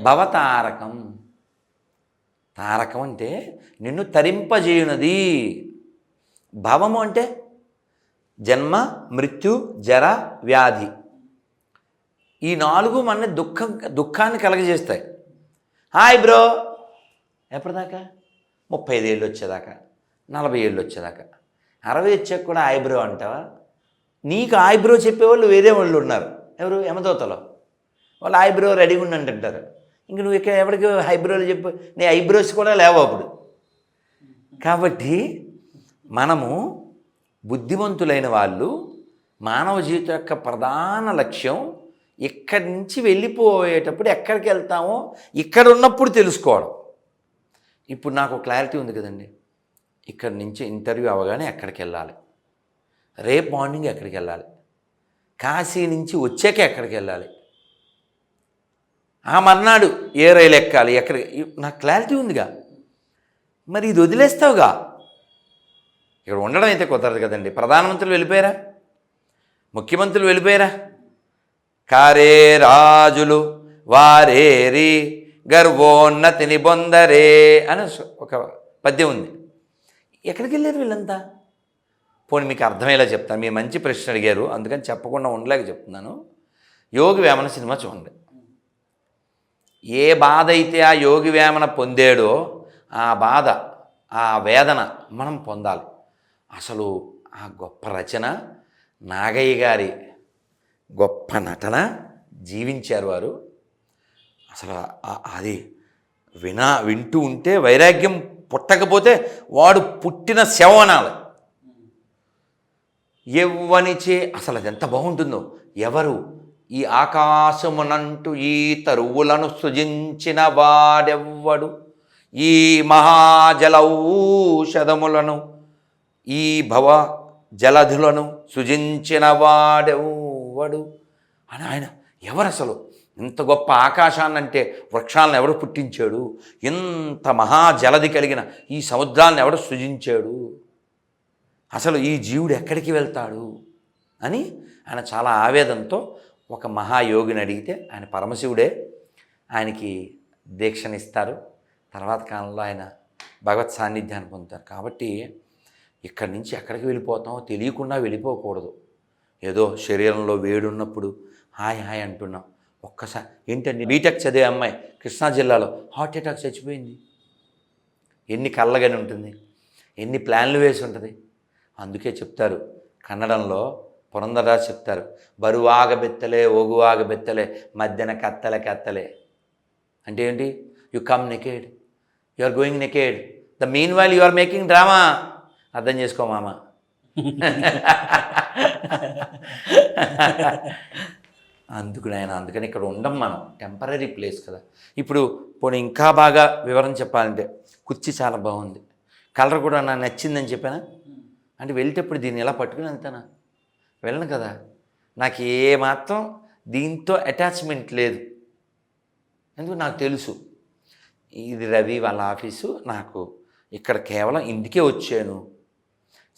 Speaker 2: భవతారకం. తారకం అంటే నిన్ను తరింపజేయునది. భవము అంటే జన్మ, మృత్యు, జర, వ్యాధి. ఈ 4 మన దుఃఖాన్ని కలగజేస్తాయి. హాయ్ బ్రో, ఎప్పటిదాకా? 35 ఏళ్ళు వచ్చేదాకా, 40 ఏళ్ళు వచ్చేదాకా. 60 వచ్చాక కూడా హాయ్ బ్రో అంటావా? నీకు హాయ్ బ్రో చెప్పేవాళ్ళు వేరే వాళ్ళు ఉన్నారు. ఎవరు? యమదూతలో. వాళ్ళు హాయ్ బ్రో రెడీగా ఉండి అంటుంటారు. ఇంక నువ్వు ఇక్కడ ఎవరికి హై బ్రోలు చెప్పు? నీ ఐబ్రోస్ కూడా లేవు అప్పుడు. కాబట్టి మనము బుద్ధిమంతులైన వాళ్ళు, మానవ జీవితం యొక్క ప్రధాన లక్ష్యం ఇక్కడి నుంచి వెళ్ళిపోయేటప్పుడు ఎక్కడికి వెళ్తామో ఇక్కడ ఉన్నప్పుడు తెలుసుకోవడం. ఇప్పుడు నాకు క్లారిటీ ఉంది కదండి. ఇక్కడి నుంచి ఇంటర్వ్యూ అవ్వగానే ఎక్కడికి వెళ్ళాలి, రేపు మార్నింగ్ ఎక్కడికి వెళ్ళాలి, కాశీ నుంచి వచ్చాక ఎక్కడికి వెళ్ళాలి, ఆ మర్నాడు ఏ రైలు ఎక్కాలి, ఎక్కడికి, నాకు క్లారిటీ ఉందిగా. మరి ఇది వదిలేస్తావుగా. ఇక్కడ ఉండడం అయితే కుదరదు కదండి. ప్రధానమంత్రులు వెళ్ళిపోయారా, ముఖ్యమంత్రులు వెళ్ళిపోయారా? కారే రాజులు వారేరి గర్వోన్నతిని బొందరే అని ఒక పద్యం ఉంది. ఎక్కడికి వెళ్ళారు వీళ్ళంతా? పోనీ మీకు అర్థమయ్యేలా చెప్తాను. మీరు మంచి ప్రశ్న అడిగారు, అందుకని చెప్పకుండా ఉండలేక చెప్తున్నాను. యోగి వేమన సినిమా చూడండి. ఏ బాధ అయితే ఆ యోగి వేమన పొందాడో ఆ బాధ, ఆ వేదన మనం పొందాలి. అసలు ఆ గొప్ప రచన, నాగయ్య గారి గొప్ప నటన, జీవించారు వారు. అసలు అది వింటూ ఉంటే వైరాగ్యం పుట్టకపోతే వాడు పుట్టిన శవనాలు ఎవ్వనిచే అసలు అది ఎంత బాగుంటుందో. ఎవరు ఈ ఆకాశమునంటూ ఈ తరువులను సృజించిన వాడెవ్వడు, ఈ మహాజలౌషధములను ఈ భవ జలధులను సృజించిన వాడెవ్వడు అని ఆయన ఎవరు అసలు? ఇంత గొప్ప ఆకాశాన్నంటే వృక్షాలను ఎవడు పుట్టించాడు? ఇంత మహాజలధి కలిగిన ఈ సముద్రాలను ఎవడు సృజించాడు? అసలు ఈ జీవుడు ఎక్కడికి వెళ్తాడు అని ఆయన చాలా ఆవేదనతో ఒక మహాయోగిని అడిగితే ఆయన పరమశివుడే ఆయనకి దీక్షనిస్తారు. తర్వాత కాలంలో ఆయన భగవత్ సాన్నిధ్యాన్ని పొందుతారు. కాబట్టి ఇక్కడి నుంచి ఎక్కడికి వెళ్ళిపోతామో తెలియకుండా వెళ్ళిపోకూడదు. ఏదో శరీరంలో వేడున్నప్పుడు హాయ్ హాయ్ అంటున్నాం. ఒక్కసారి ఏంటండి బీటెక్ చదివే అమ్మాయి కృష్ణా జిల్లాలో హార్ట్ అటాక్ చచ్చిపోయింది. ఎన్ని కళ్ళగానే ఉంటుంది, ఎన్ని ప్లాన్లు వేసి ఉంటుంది. అందుకే చెప్తారు కన్నడంలో పురంధరదాసు చెప్తారు, బరువాగ బెత్తలే ఓగువాగ బెత్తలే మధ్యన కత్తలే కత్తలే. అంటే ఏంటి? You come naked, you are going naked, the meanwhile you are making drama. అర్థం చేసుకో మామ. అందుకని ఇక్కడ ఉండం మనం, టెంపరీ ప్లేస్ కదా. ఇప్పుడు పోనీ ఇంకా బాగా వివరం చెప్పాలంటే కుర్చీ చాలా బాగుంది, కలర్ కూడా నాకు నచ్చిందని చెప్పానా? అంటే వెళ్తేప్పుడు దీన్ని ఎలా పట్టుకుని వెళ్తానా? వెళ్ళను కదా. నాకు ఏమాత్రం దీంతో అటాచ్మెంట్ లేదు. ఎందుకు నాకు తెలుసు ఇది రవి వాళ్ళ ఆఫీసు, నాకు ఇక్కడ కేవలం ఇంటికే వచ్చాను.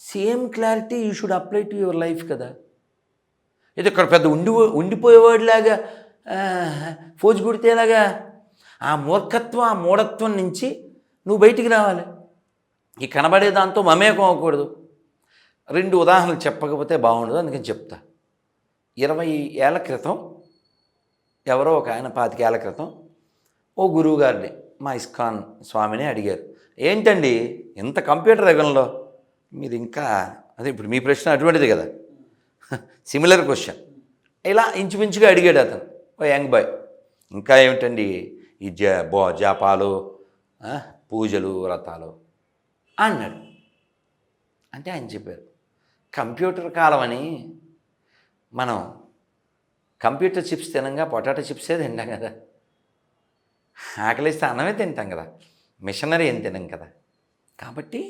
Speaker 2: Same clarity you should apply to your life కదా. ఇది ఇక్కడ పెద్ద ఉండిపోయేవాడిలాగా ఫోజు కుడితేలాగా ఆ మూర్ఖత్వం ఆ మూఢత్వం నుంచి నువ్వు బయటికి రావాలి. ఈ కనబడే దాంతో మమేకం అవ్వకూడదు. 2 ఉదాహరణలు చెప్పకపోతే బాగుండదు, అందుకని చెప్తా. 20 ఏళ్ల క్రితం ఎవరో ఒక ఆయన 25 ఏళ్ల క్రితం ఓ గురువు గారిని మా ఇస్కాన్ స్వామిని అడిగారు, ఏంటండి ఇంత కంప్యూటర్ యుగంలో మీరు ఇంకా అదే ఇప్పుడు మీ ప్రశ్న అటువంటిది కదా, సిమిలర్ క్వశ్చన్ ఇలా ఇంచుమించుగా అడిగాడు అతను, ఓ యంగ్ బాయ్. ఇంకా ఏమిటండి ఈ జాపాలు పూజలు వ్రతాలు అన్నాడు. అంటే ఆయన చెప్పారు, కంప్యూటర్ కాలం అని మనం కంప్యూటర్ చిప్స్ తినంగా పొటాటో చిప్సే తింటాం కదా, ఆకలిస్తే అన్నమే తింటాం కదా, మిషనరీ ఏం తినం కదా. కాబట్టి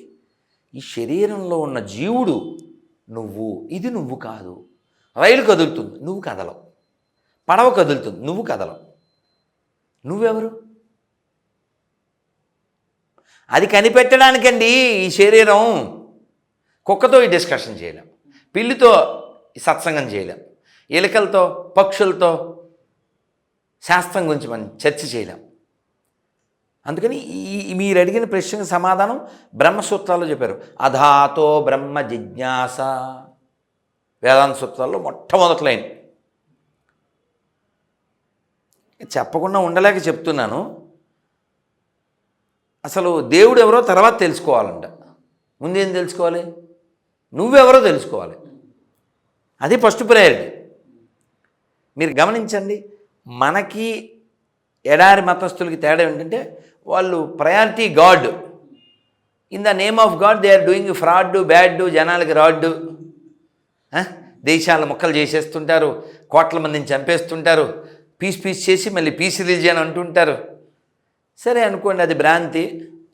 Speaker 2: ఈ శరీరంలో ఉన్న జీవుడు నువ్వు, ఇది నువ్వు కాదు. రైలు కదులుతుంది, నువ్వు కదలవు. పడవ కదులుతుంది, నువ్వు కదలవు. నువ్వెవరు? అది కనిపెట్టడానికండి ఈ శరీరం. కుక్కతో ఈ డిస్కషన్ చేయలేం, పిల్లితో ఈ సత్సంగం చేయలేం, ఎలుకలతో పక్షులతో శాస్త్రం గురించి మనం చర్చ చేయలేం. అందుకని మీరు అడిగిన ప్రశ్నకు సమాధానం బ్రహ్మసూత్రాల్లో చెప్పారు. అధాతో బ్రహ్మ జిజ్ఞాస, వేదాంత సూత్రాల్లో మొట్టమొదటి లైన్. చెప్పకుండా ఉండలేక చెప్తున్నాను. అసలు దేవుడు ఎవరో తర్వాత తెలుసుకోవాలంట. ముందేం తెలుసుకోవాలి? నువ్వెవరో తెలుసుకోవాలి. అది ఫస్ట్ ప్రయారిటీ. మీరు గమనించండి, మనకి ఎడారి మతస్థులకి తేడా ఏంటంటే వాళ్ళు priority God. In the name of God they are doing fraud, bad, జనాలకి రాడ్డు, దేశాల ముక్కలు చేసేస్తుంటారు, కోట్ల మందిని చంపేస్తుంటారు, పీస్ చేసి మళ్ళీ పీస్ రిలీజియన్ అంటుంటారు. సరే అనుకోండి, అది భ్రాంతి.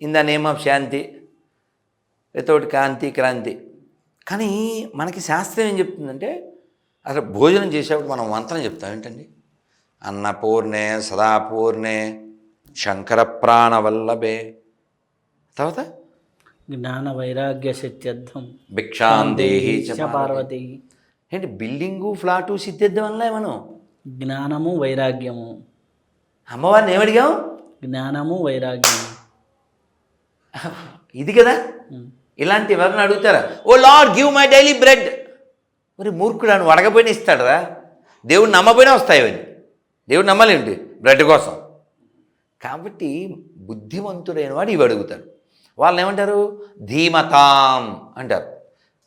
Speaker 2: In the name of shanti, without kanti kranti. కానీ మనకి శాస్త్రం ఏం చెప్తుందంటే, అసలు భోజనం చేసేప్పుడు మనం మంత్రం చెప్తాం ఏంటండి, అన్నపూర్ణే సదాపూర్ణే శంకర ప్రాణవల్లభే, తర్వాత
Speaker 1: జ్ఞాన వైరాగ్య సిద్ధ్యర్థం
Speaker 2: భిక్షాందేహి చ
Speaker 1: పార్వతి.
Speaker 2: ఏంటి బిల్డింగు ఫ్లాటు సిద్ధిద్దాం వల్ల మనం
Speaker 1: జ్ఞానము వైరాగ్యము.
Speaker 2: అమ్మవారిని ఏమడిగాం?
Speaker 1: జ్ఞానము వైరాగ్యము.
Speaker 2: ఇది కదా. ఇలాంటి ఎవరిని అడుగుతారా? Oh lord give my daily bread. మరి మూర్ఖుడు అని అడగపోయినా ఇస్తాడరా? దేవుడు నమ్మపోయినా వస్తాయి అవన్నీ. దేవుడు నమ్మలేంటి బ్రెడ్ కోసం. కాబట్టి బుద్ధిమంతుడైన వాడు ఇవి అడుగుతారు. వాళ్ళని ఏమంటారు? ధీమతాం అంటారు.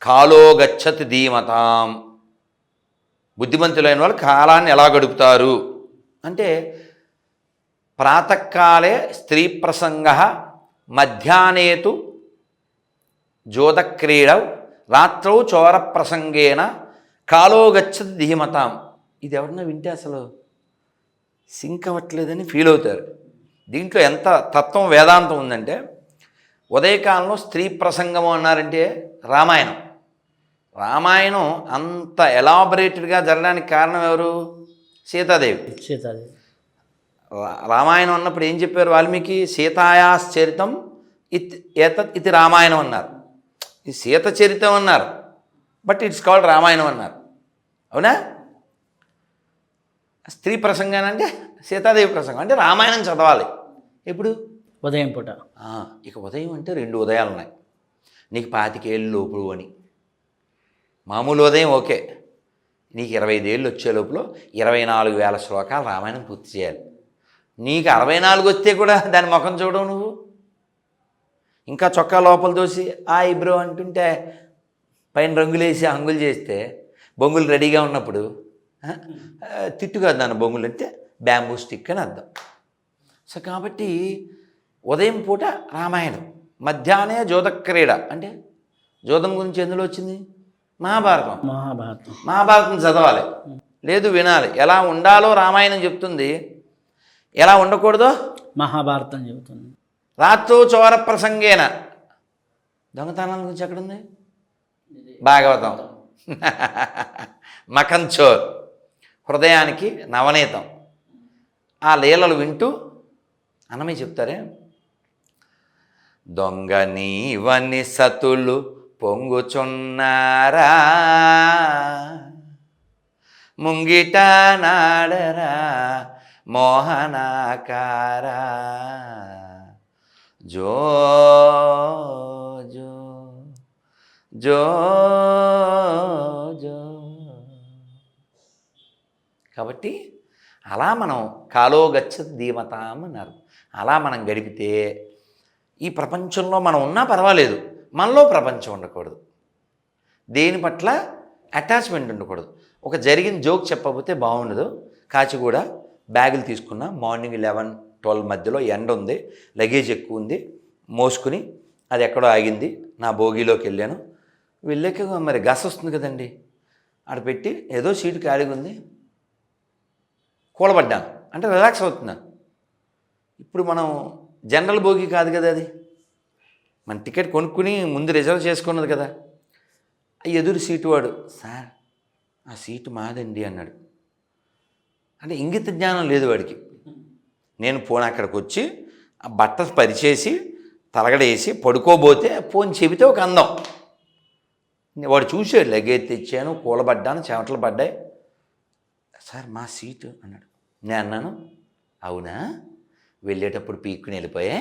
Speaker 2: కాలో గచ్చతి ధీమతాం. బుద్ధిమంతులైన వాళ్ళు కాలాన్ని ఎలా గడుపుతారు అంటే ప్రాతకాలే స్త్రీ ప్రసంగ, మధ్యాహ్నేతు జోదక్రీడ, రాత్రౌ చోర ప్రసంగేన కాలో గచ్చతి ధీమతాం. ఇది ఎవరన్నా వింటే అసలు సింక్ అవ్వట్లేదని ఫీల్ అవుతారు. దీంట్లో ఎంత తత్వం వేదాంతం ఉందంటే, ఉదయకాలంలో స్త్రీ ప్రసంగము అన్నారంటే రామాయణం. రామాయణం అంత ఎలాబరేటెడ్గా జరగడానికి కారణం ఎవరు? సీతాదేవి.
Speaker 1: సీతాదేవి.
Speaker 2: రామాయణం అన్నప్పుడు ఏం చెప్పారు వాల్మీకి? సీతాయాశ్చరితం ఏతత్ ఇది రామాయణం అన్నారు. ఇది సీత చరితం అన్నారు, బట్ ఇట్స్ కాల్డ్ రామాయణం అన్నారు. అవునా? స్త్రీ ప్రసంగం అంటే సీతాదేవి ప్రసంగం అంటే రామాయణం చదవాలి. ఎప్పుడు?
Speaker 1: ఉదయం పూట.
Speaker 2: ఇక ఉదయం అంటే 2 ఉదయాలు ఉన్నాయి. నీకు 25 ఏళ్ళు లోపు అని మామూలు ఉదయం ఓకే. నీకు 25 ఏళ్ళు వచ్చే లోపల 24,000 శ్లోకాలు రామాయణం పూర్తి చేయాలి. నీకు 64 వస్తే కూడా దాని ముఖం చూడవు నువ్వు. ఇంకా చొక్కా లోపల దోసి ఆ ఐబ్రో అంటుంటే పైన రంగులేసి హంగులు చేస్తే బొంగులు రెడీగా ఉన్నప్పుడు తిట్టు కాదు నాన్న, బొంగులు అంటే బ్యాంబూ స్టిక్ అని అర్థం. సో కాబట్టి ఉదయం పూట రామాయణం, మధ్యాహ్నే జోదక్రీడ అంటే జోదం గురించి ఎందులో వచ్చింది? మహాభారతం. మహాభారతం చదవాలి, లేదు వినాలి. ఎలా ఉండాలో రామాయణం చెప్తుంది, ఎలా ఉండకూడదో
Speaker 1: మహాభారతం చెబుతుంది.
Speaker 2: రాత్రో చోర ప్రసంగేన, దొంగతనాల గురించి ఎక్కడుంది? భాగవతం. మకంచోర్, హృదయానికి నవనీతం. ఆ లీలలు వింటూ అన్నమయ్య చెప్తారే, దొంగ నీవని సతులు పొంగుచున్నారా, ముంగిట నాడరా మోహనాకారా, జో జో జో జో. కాబట్టి అలా మనం కాలో గచ్చతి ధీమతాం అన్నారు. అలా మనం గడిపితే ఈ ప్రపంచంలో మనం ఉన్నా పర్వాలేదు, మనలో ప్రపంచం ఉండకూడదు. దేని పట్ల అటాచ్మెంట్ ఉండకూడదు. ఒక జరిగిన జోక్ చెప్పకపోతే బాగుండదు. కాచిగూడ బ్యాగులు తీసుకున్నా, మార్నింగ్ 11-12 మధ్యలో ఎండ ఉంది, లగేజ్ ఎక్కువ ఉంది, మోసుకుని అది ఎక్కడో ఆగింది. నా భోగిలోకి వెళ్ళాను. వెళ్ళాక మరి గస వస్తుంది కదండి, ఆడ పెట్టి ఏదో సీటు ఖాళీగా ఉంది, కూలబడ్డాను. అంటే రిలాక్స్ అవుతున్నాను. ఇప్పుడు మనం జనరల్ భోగి కాదు కదా అది, మన టికెట్ కొనుక్కుని ముందు రిజర్వ్ చేసుకున్నది కదా. ఎదురు సీటు వాడు, సార్ ఆ సీటు మాదండి అన్నాడు. అంటే ఇంగిత జ్ఞానం లేదు వాడికి. నేను పోను అక్కడికి వచ్చి ఆ బట్ట పరిచేసి తలగడేసి పడుకోబోతే పోని చెబితే ఒక అందం. వాడు చూసాడు, లగేజ్ తెచ్చాను, కూలబడ్డాను, చెమటలు పడ్డాయి. సార్ మా సీటు అన్నాడు. నేను అన్నాను, అవునా, వెళ్ళేటప్పుడు పీక్కుని వెళ్ళిపోయా,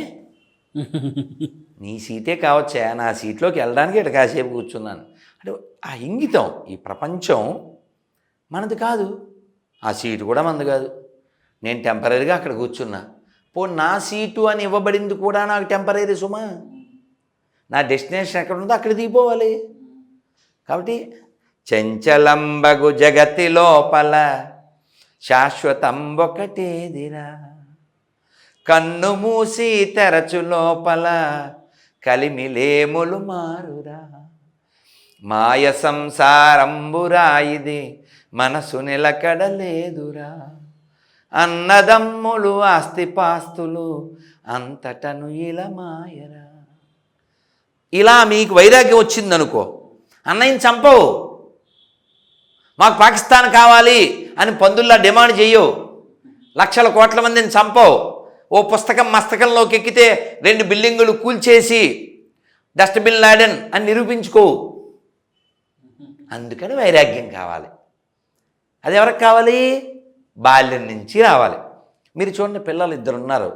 Speaker 2: నీ సీటే కావచ్చా, నా సీట్లోకి వెళ్ళడానికి ఇటు కాసేపు కూర్చున్నాను. అంటే ఆ ఇంగితం, ఈ ప్రపంచం మనది కాదు, ఆ సీటు కూడా మనది కాదు. నేను టెంపరీగా అక్కడ కూర్చున్నా. నా సీటు అని ఇవ్వబడింది కూడా నాకు టెంపరీ సుమా. నా డెస్టినేషన్ ఎక్కడ ఉందో అక్కడ దిగిపోవాలి. కాబట్టి చంచలంబగు జగతి లోపల శాశ్వతం ఒకటేదిరా, కన్ను మూసి తెరచు లోపల కలిమిలేములు మారురా, మాయ సంసారంబురా ఇది మనసు నిలకడలేదురా, అన్నదమ్ములు ఆస్తిపాస్తులు అంతటను ఇలా మాయరా. ఇలా మీకు వైరాగ్యం వచ్చిందనుకో, అన్నయ్యని చంపవు, మాకు పాకిస్తాన్ కావాలి అని పందుల్లా డిమాండ్ చెయ్యవు, లక్షల కోట్ల మందిని చంపవు, ఓ పుస్తకం మస్తకంలోకి ఎక్కితే 2 బిల్డింగులు కూల్చేసి డస్ట్బిన్ లాడెన్ అని నిరూపించుకోవు. అందుకని వైరాగ్యం కావాలి. అది ఎవరికి కావాలి? బాల్యం నుంచి రావాలి. మీరు చూడండి, పిల్లలు 2 ఉన్నారు,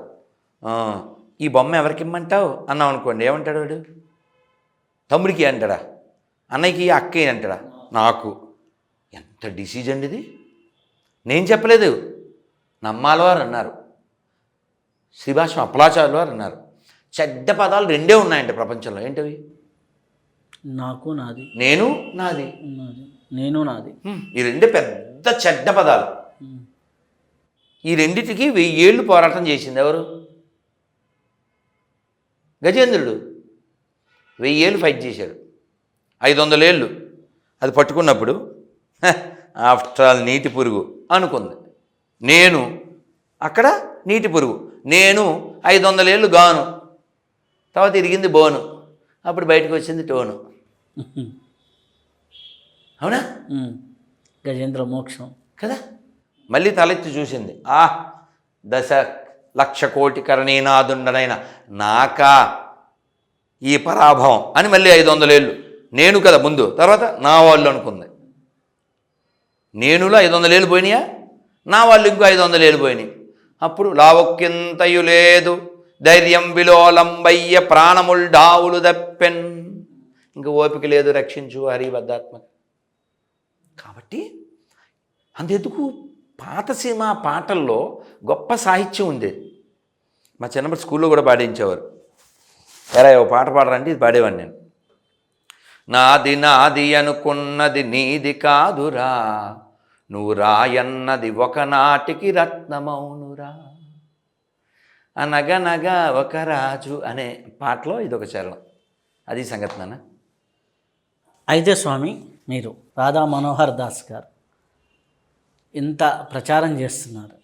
Speaker 2: ఈ బొమ్మ ఎవరికి ఇమ్మంటావు అన్నాం అనుకోండి, ఏమంటాడు వాడు? తమ్ముడికి అంటాడా, అన్నయ్యకి అక్కయ్య అంటాడా? నాకు. ఎంత డిసీజ్ అండి ఇది. నేను చెప్పలేదు, నమ్మాల వారు అన్నారు, శ్రీభాష్యం అప్పలాచార్యుల వారు అన్నారు. చెడ్డ పదాలు 2 ఉన్నాయంట ప్రపంచంలో. ఏంటవి?
Speaker 1: నాకు, నాది,
Speaker 2: నేను, నాది.
Speaker 1: నేను నాది.
Speaker 2: ఈ రెండే పెద్ద చెడ్డ పదాలు. ఈ రెండిటికి 1000 ఏళ్ళు పోరాటం చేసింది ఎవరు? గజేంద్రుడు 1000 ఏళ్ళు ఫైట్ చేశాడు. 500 ఏళ్ళు అది పట్టుకున్నప్పుడు ఆఫ్టర్ ఆల్ నీటి పురుగు అనుకుంది. నేను అక్కడ నీటి పురుగు, నేను 500 ఏళ్ళు గాను, తర్వాత ఇరిగింది బోను, అప్పుడు బయటకు వచ్చింది టోను. అవునా?
Speaker 1: గజేంద్ర మోక్షం
Speaker 2: కదా. మళ్ళీ తలెత్తి చూసింది, 10,00,00,000 కరణీనాథుండనైన నాకా ఈ పరాభవం అని. మళ్ళీ 500 ఏళ్ళు నేను కదా ముందు, తర్వాత నా వాళ్ళు అనుకుంది. నేనులో 500 ఏళ్ళు పోయినాయా, నా వాళ్ళు ఇంకో 500 ఏళ్ళు పోయినాయి. అప్పుడు లావొక్కింతయు లేదు ధైర్యం విలోలంబయ్య ప్రాణముల్ డావులు దప్పెన్, ఇంక ఓపిక లేదు రక్షించు హరిబద్ధాత్మక. కాబట్టి అంతెందుకు పాత సినిమా పాటల్లో గొప్ప సాహిత్యం ఉంది. మా చిన్నప్పుడు స్కూల్లో కూడా పాడించేవారు. ఎరా ఓ పాట పాడరంటే ఇది పాడేవాడిని నేను. నాది నాది అనుకున్నది నీది కాదురా, నువ్వు రాయన్నది ఒకనాటికి రత్నమౌనురా, అనగనగా ఒక రాజు అనే పాటలో ఇదొక చరణం. అది సంగతి నాన్న.
Speaker 1: అయితే స్వామి, మీరు రాధా మనోహర్ దాస్ గారు ఇంత ప్రచారం చేస్తున్నారు.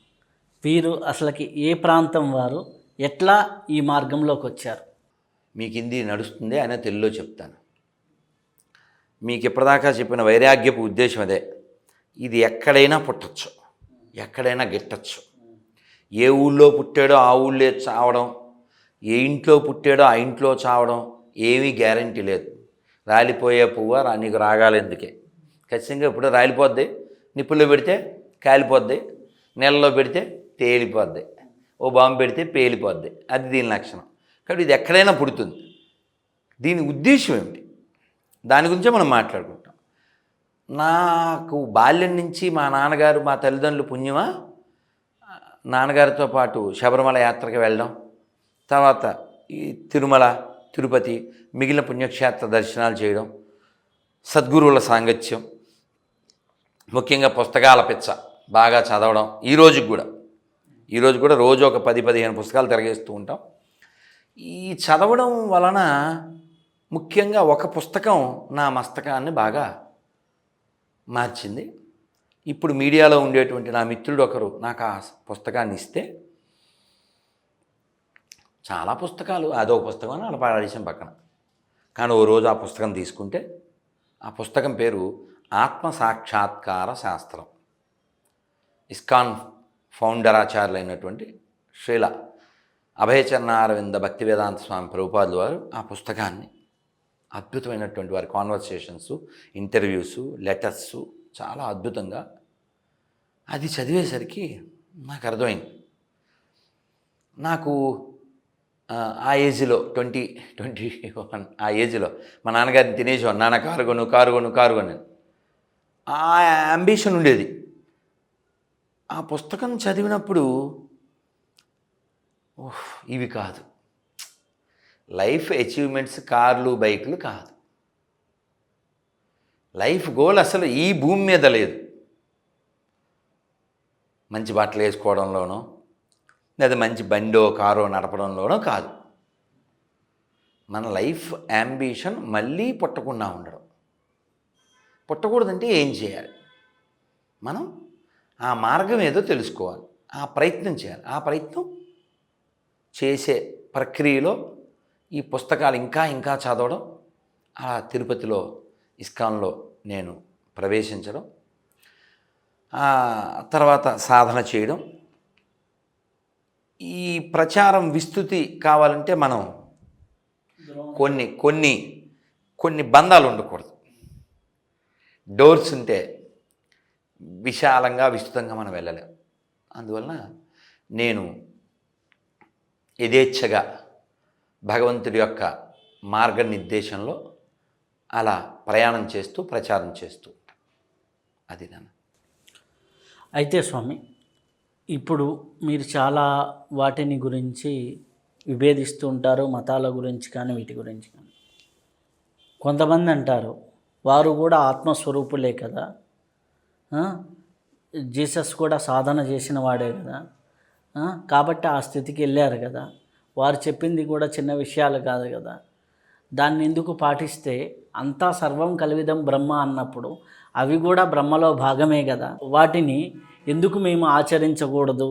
Speaker 1: వీరు అసలుకి ఏ ప్రాంతం వారు, ఎట్లా ఈ మార్గంలోకి వచ్చారు?
Speaker 2: మీకు హిందీ నడుస్తుంది, అయినా తెలుగులో చెప్తాను. మీకు ఇప్పటిదాకా చెప్పిన వైరాగ్యపు ఉద్దేశం అదే. ఇది ఎక్కడైనా పుట్టచ్చు, ఎక్కడైనా గిట్టచ్చు. ఏ ఊళ్ళో పుట్టాడో ఆ ఊళ్ళో చావడం, ఏ ఇంట్లో పుట్టాడో ఆ ఇంట్లో చావడం ఏమీ గ్యారంటీ లేదు. రాలిపోయే పువ్వ నీకు రాగాలి ఎందుకే, ఖచ్చితంగా ఇప్పుడు రాలిపోద్ది. నిప్పుల్లో పెడితే కాలిపోద్ది, నీళ్ళలో పెడితే తేలిపోద్ది, ఓ బాంబు పెడితే పేలిపోద్ది. అది దీని లక్షణం. కాబట్టి ఇది ఎక్కడైనా పుడుతుంది. దీని ఉద్దేశం ఏమిటి, దాని గురించే మనం మాట్లాడుకుంటాం. నాకు బాల్యం నుంచి మా నాన్నగారు, మా తల్లిదండ్రులు పుణ్యమా, నాన్నగారితో పాటు శబరిమల యాత్రకి వెళ్ళడం, తర్వాత ఈ తిరుమల, తిరుపతి, మిగిలిన పుణ్యక్షేత్ర దర్శనాలు చేయడం, సద్గురువుల సాంగత్యం, ముఖ్యంగా పుస్తకాల పిచ్చ బాగా చదవడం. ఈరోజు కూడా రోజు ఒక 10-15 పుస్తకాలు తిరగేస్తూ ఉంటాం. ఈ చదవడం వలన ముఖ్యంగా ఒక పుస్తకం నా మస్తకాన్ని బాగా మార్చింది. ఇప్పుడు మీడియాలో ఉండేటువంటి నా మిత్రుడు ఒకరు నాకు ఆ పుస్తకాన్ని ఇస్తే, చాలా పుస్తకాలు అదో పుస్తకం అని అలా పాడేసాం పక్కన. కానీ ఓ రోజు ఆ పుస్తకం తీసుకుంటే, ఆ పుస్తకం పేరు ఆత్మ సాక్షాత్కార శాస్త్రం. ఇస్కాన్ ఫౌండర్ ఆచార్యులైనటువంటి శ్రీల అభయచరణారవింద భక్తి వేదాంత స్వామి ప్రభుపాదులు వారు ఆ పుస్తకాన్ని, అద్భుతమైనటువంటి వారి కాన్వర్సేషన్స్, ఇంటర్వ్యూస్, లెటర్స్ చాలా అద్భుతంగా, అది చదివేసరికి నాకు అర్థమైంది. నాకు ఆ ఏజ్లో 20-21 ఆ ఏజ్లో మా నాన్నగారిని తినేసేవాడు. నాన్న కారు కొను ఆ అంబిషన్ ఉండేది. ఆ పుస్తకం చదివినప్పుడు ఇవి కాదు లైఫ్ అచీవ్మెంట్స్, కార్లు బైకులు కాదు. లైఫ్ గోల్ అసలు ఈ భూమి మీద లేదు. మంచి బట్టలు వేసుకోవడంలోనో, లేదా మంచి బండో కారో నడపడంలోనో కాదు. మన లైఫ్ యాంబిషన్ మళ్ళీ పుట్టకుండా ఉండడం. పుట్టకూడదంటే ఏం చేయాలి? మనం ఆ మార్గం ఏదో తెలుసుకోవాలి, ఆ ప్రయత్నం చేయాలి. ఆ ప్రయత్నం చేసే ప్రక్రియలో ఈ పుస్తకాలు ఇంకా చదవడం, ఆ తిరుపతిలో ఇస్కాన్లో నేను ప్రవేశించడం, తర్వాత సాధన చేయడం. ఈ ప్రచారం విస్తృతి కావాలంటే మనం కొన్ని బంధాలు ఉండకూడదు. డోర్స్ ఉంటే విశాలంగా విస్తృతంగా మనం వెళ్ళలేం. అందువలన నేను యథేచ్ఛగా భగవంతుడి యొక్క మార్గనిర్దేశంలో అలా ప్రయాణం చేస్తూ ప్రచారం చేస్తూ ఉంటాను. అది నాన్న.
Speaker 1: అయితే స్వామి, ఇప్పుడు మీరు చాలా వాటిని గురించి విభేదిస్తూ ఉంటారు, మతాల గురించి కానీ వీటి గురించి కానీ. కొంతమంది అంటారు వారు కూడా ఆత్మస్వరూపులే కదా. ఆ? జీసస్ కూడా సాధన చేసిన వాడే కదా. కాబట్టి ఆ స్థితికి వెళ్ళారు కదా. వారు చెప్పింది కూడా చిన్న విషయాలు కాదు కదా. దాన్ని ఎందుకు పాటిస్తే అంతా సర్వం కలివిదం బ్రహ్మ అన్నప్పుడు అవి కూడా బ్రహ్మలో భాగమే కదా. వాటిని ఎందుకు మేము ఆచరించకూడదు?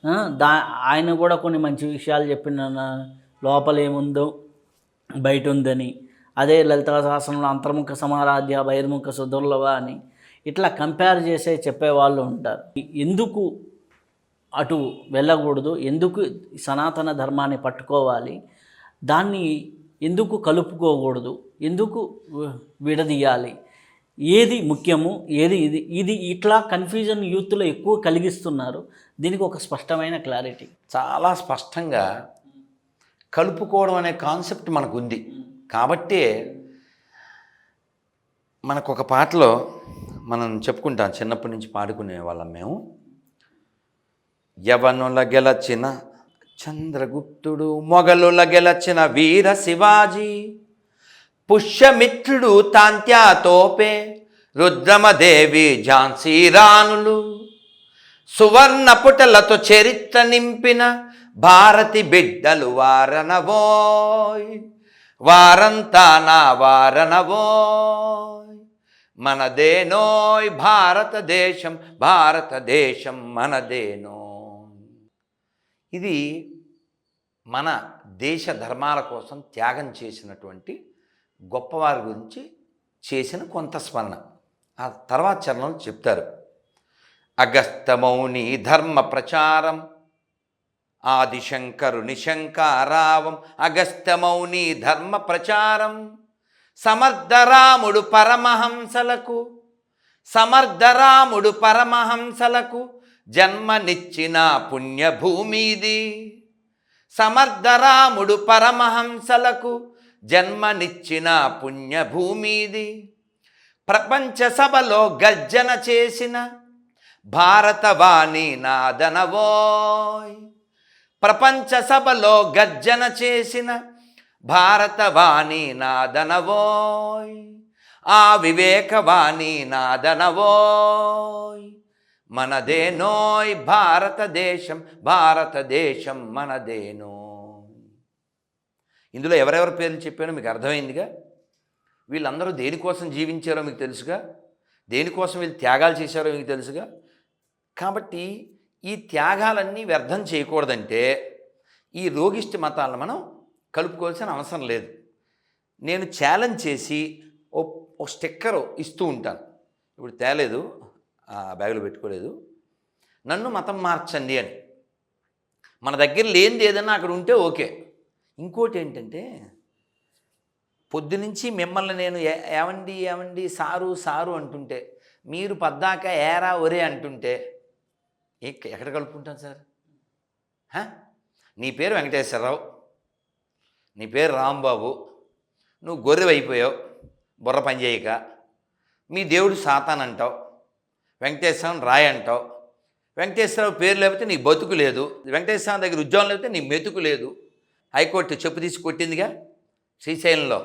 Speaker 1: ఆ, దా ఆయన కూడా కొన్ని మంచి విషయాలు చెప్పిన లోపల ఏముందో బయట ఉందని. అదే లలితా శాసనంలో అంతర్ముఖ సమారాధ్య బహిర్ముఖ సుదుర్లభ అని ఇట్లా కంపేర్ చేసే చెప్పేవాళ్ళు ఉంటారు. ఎందుకు అటు వెళ్ళకూడదు? ఎందుకు సనాతన ధర్మాన్ని పట్టుకోవాలి? దాన్ని ఎందుకు కలుపుకోకూడదు? ఎందుకు విడదీయాలి? ఏది ముఖ్యము, ఏది ఇది ఇట్లా కన్ఫ్యూజన్ యూత్లో ఎక్కువ కలిగిస్తున్నారు. దీనికి ఒక స్పష్టమైన క్లారిటీ,
Speaker 2: చాలా స్పష్టంగా కలుపుకోవడం అనే కాన్సెప్ట్ మనకు ఉంది. కాబట్టే మనకు ఒక పాటలో మనం చెప్పుకుంటాం, చిన్నప్పటి నుంచి పాడుకునే వాళ్ళం మేము. యవనుల గెలచిన చంద్రగుప్తుడు, మొగలుల గెలచిన వీర శివాజీ, పుష్యమిత్రుడు తాంత్యా తోపే, రుద్రమదేవి ఝాన్సీ రాణులు, సువర్ణ పుటలతో చరిత్ర నింపిన భారతి బిడ్డలు వారనవోయ్, వారంతా నా వారనవోయ్, మనదేనోయ్ భారతదేశం, భారతదేశం మనదేనోయ్. ఇది మన దేశ ధర్మాల కోసం త్యాగం చేసినటువంటి గొప్పవారి గురించి చేసిన కొంత స్మరణ. ఆ తర్వాత చరణంలో చెప్తారు, అగస్త్యమౌని ధర్మ ప్రచారం ఆదిశంకరుని శంకారావం, అగస్త్యమౌని ధర్మ ప్రచారం సమర్థరాముడు పరమహంసలకు, సమర్థరాముడు పరమహంసలకు జన్మనిచ్చిన పుణ్యభూమిది, సమర్థరాముడు పరమహంసలకు జన్మనిచ్చిన పుణ్యభూమిది, ప్రపంచ సభలో గర్జన చేసిన భారతవాణి నాదనవోయ్, ప్రపంచ సభలో గర్జన చేసిన భారతవాణి నాదనవోయ్, ఆ వివేకవాణి నాదనవోయ్, మనదేనోయ్ భారతదేశం, భారతదేశం మనదేనోయ్. ఇందులో ఎవరెవరి పేర్లు చెప్పానో మీకు అర్థమైందిగా. వీళ్ళందరూ దేనికోసం జీవించారో మీకు తెలుసుగా, దేనికోసం వీళ్ళు త్యాగాలు చేశారో మీకు తెలుసుగా. కాబట్టి ఈ త్యాగాలన్నీ వ్యర్థం చేయకూడదంటే ఈ రోగిష్టి మతాలను మనం కలుపుకోవాల్సిన అవసరం లేదు. నేను ఛాలెంజ్ చేసి ఓ స్టిక్కర్ ఇస్తూ ఉంటాను. ఇప్పుడు తేలేదు, ఆ బ్యాగులో పెట్టుకోలేదు. నన్ను మతం మార్చండి అని. మన దగ్గర లేనిది ఏదన్నా అక్కడ ఉంటే ఓకే. ఇంకోటి ఏంటంటే, పొద్దునుంచి మిమ్మల్ని నేను ఏమండి ఏమండి సారు సారు అంటుంటే, మీరు పద్దాక ఏరా ఒరే అంటుంటే ఎక్కడ కలుపుకుంటాను సార్? నీ పేరు వెంకటేశ్వరరావు, నీ పేరు రాంబాబు, నువ్వు గొర్రె అయిపోయావు బుర్ర పని చేయక, మీ దేవుడు సాతాన్ అంటావు, వెంకటేశ్వరం రాయ్ అంటావు, వెంకటేశ్వరరావు పేరు లేకపోతే నీ బతుకు లేదు, వెంకటేశ్వరం దగ్గర ఉద్యోగం లేకపోతే నీ మెతుకు లేదు. హైకోర్టు చెప్పు తీసి కొట్టిందిగా శ్రీశైలంలో.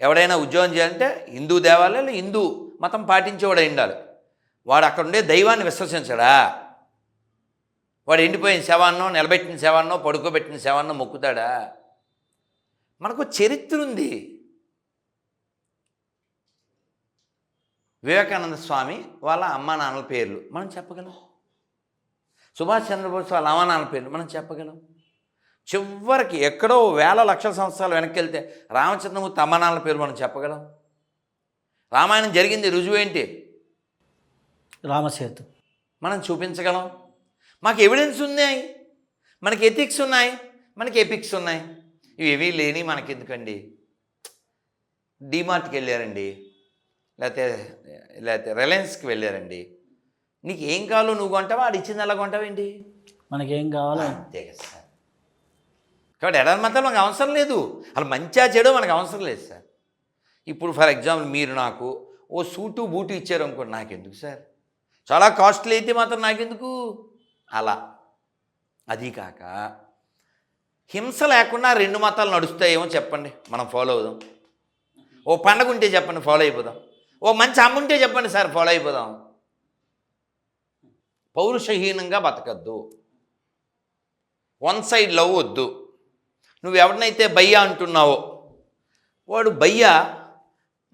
Speaker 2: ఎవడైనా ఉద్యోగం చేయాలంటే హిందూ దేవాలయాలు హిందూ మతం పాటించేవాడు ఉండాలి. వాడు అక్కడ ఉండే దైవాన్ని విశ్వసించడా? వాడు ఎండిపోయిన శవాన్నో, నిలబెట్టిన శవాన్నో, పడుకోబెట్టిన శవాన్నో మొక్కుతాడా? మనకు చరిత్ర ఉంది. వివేకానంద స్వామి వాళ్ళ అమ్మా నాన్నల పేర్లు మనం చెప్పగలం. సుభాష్ చంద్రబోస్ వాళ్ళ అమ్మా నాన్నల పేర్లు మనం చెప్పగలం. చివరికి ఎక్కడో వేల లక్షల సంవత్సరాలు వెనక్కి వెళ్తే రామచంద్రమూర్తి అమ్మా నాన్నల పేరు మనం చెప్పగలం. రామాయణం జరిగింది రుజువు ఏంటి?
Speaker 1: రామసేతు
Speaker 2: మనం చూపించగలం. మాకు ఎవిడెన్స్ ఉన్నాయి, మనకి ఎథిక్స్ ఉన్నాయి, మనకి ఎపిక్స్ ఉన్నాయి. ఇవి లేని మనకెందుకండి? డీమార్ట్కి వెళ్ళారండి, లేకపోతే రిలయన్స్కి వెళ్ళారండి, నీకు ఏం కావాలో నువ్వు కొంటావా, ఆడు ఇచ్చింది అలా కొంటావేంటి?
Speaker 1: మనకేం కావాలో
Speaker 2: అంతే కదా సార్. కాబట్టి ఎడారి మతాలు మనకు అవసరం లేదు. అలా మంచిగా చెడో మనకు అవసరం లేదు సార్. ఇప్పుడు ఫర్ ఎగ్జాంపుల్ మీరు నాకు ఓ సూటు బూటు ఇచ్చారు అనుకోండి, నాకెందుకు సార్? చాలా కాస్ట్లీ అయితే మాత్రం నాకెందుకు? అలా. అది కాక హింస లేకుండా రెండు మతాలు నడుస్తాయేమో చెప్పండి, మనం ఫాలో అవుదాం. ఓ పండగ ఉంటే చెప్పండి, ఫాలో అయిపోదాం. ఓ మంచి అమ్మ ఉంటే చెప్పండి సార్, ఫాలో అయిపోదాం. పౌరుషహీనంగా బతకద్దు, వన్ సైడ్ లవ్ వద్దు. నువ్వు ఎవరినైతే బయ్యా అంటున్నావో వాడు బయ్యా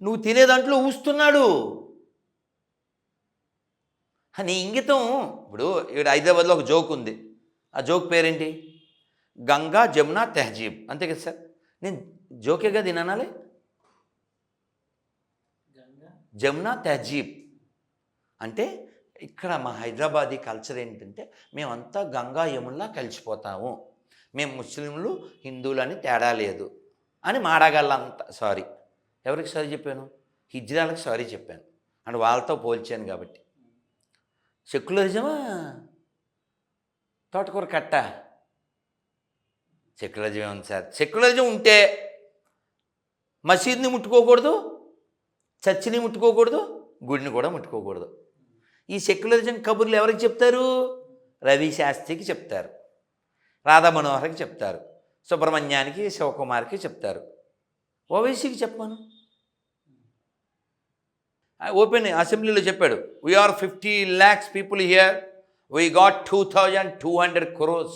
Speaker 2: నువ్వు తినే దాంట్లో ఊస్తున్నాడు అని ఇంగితం. ఇప్పుడు ఇక్కడ హైదరాబాద్లో ఒక జోక్ ఉంది. ఆ జోక్ పేరేంటి? గంగా జమున తెహజీబ్, అంతే కదా సార్? నేను జోకేగా తినాలి. జమున తెహజీబ్ అంటే ఇక్కడ మా హైదరాబాదీ కల్చర్ ఏంటంటే మేమంతా గంగా యమునలా కలిసిపోతాము, మేము ముస్లింలు హిందువులు అని తేడా లేదు అని మాడగళ్ళంతా. సారీ, ఎవరికి సారీ చెప్పాను? హిజ్రాలకు సారీ చెప్పాను అండ్ వాళ్ళతో పోల్చాను కాబట్టి. సెక్యులరిజమా తోటకూర కట్ట? సెక్యులరిజం ఉంది సార్. సెక్యులరిజం ఉంటే మసీద్ని ముట్టుకోకూడదు, చర్చిని ముట్టుకోకూడదు, గుడిని కూడా ముట్టుకోకూడదు. ఈ సెక్యులరిజం కబుర్లు ఎవరికి చెప్తారు? రవి శాస్త్రికి చెప్తారు, రాధా మనోహర్కి చెప్తారు, సుబ్రహ్మణ్యానికి, శివకుమార్కి చెప్తారు, ఓవైసీకి చెప్పాను. ఓపెన్ అసెంబ్లీలో చెప్పాడు, we are 50 lakhs people here, we got 2200 crores.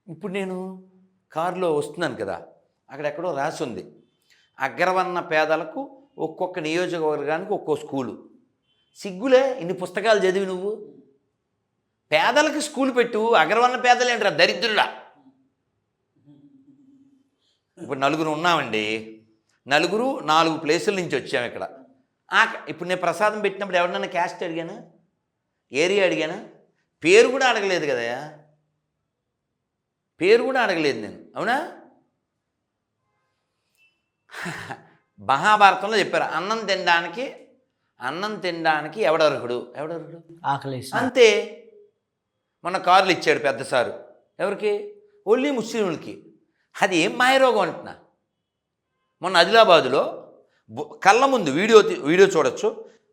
Speaker 2: ఇప్పుడు నేను కారులో వస్తున్నాను కదా, అక్కడెక్కడో రాసి ఉంది అగ్రవర్ణ పేదలకు ఒక్కొక్క నియోజకవర్గానికి ఒక్కో స్కూలు. సిగ్గులే ఇన్ని పుస్తకాలు చదివి నువ్వు పేదలకు స్కూల్ పెట్టు, అగ్రవర్ణ పేదలు ఏంట్రా దరిద్రుడా. ఇప్పుడు నలుగురు ఉన్నామండి, నలుగురు 4 ప్లేసుల నుంచి వచ్చాము ఇక్కడ. ఇప్పుడు నేను ప్రసాదం పెట్టినప్పుడు ఎవరినైనా క్యాస్ట్ అడిగానా, ఏరియా అడిగానా? పేరు కూడా అడగలేదు కదా, పేరు కూడా అడగలేదు నేను, అవునా? మహాభారతంలో చెప్పారు అన్నం తినడానికి ఎవడర్హుడు
Speaker 1: ఆకలి
Speaker 2: అంతే. మొన్న కార్లు ఇచ్చాడు పెద్ద సారు, ఎవరికి? ఓన్లీ ముస్లింలకి. అది ఏం మాయరోగం అంటున్నా. మొన్న ఆదిలాబాదులో కళ్ళ ముందు వీడియో చూడొచ్చు,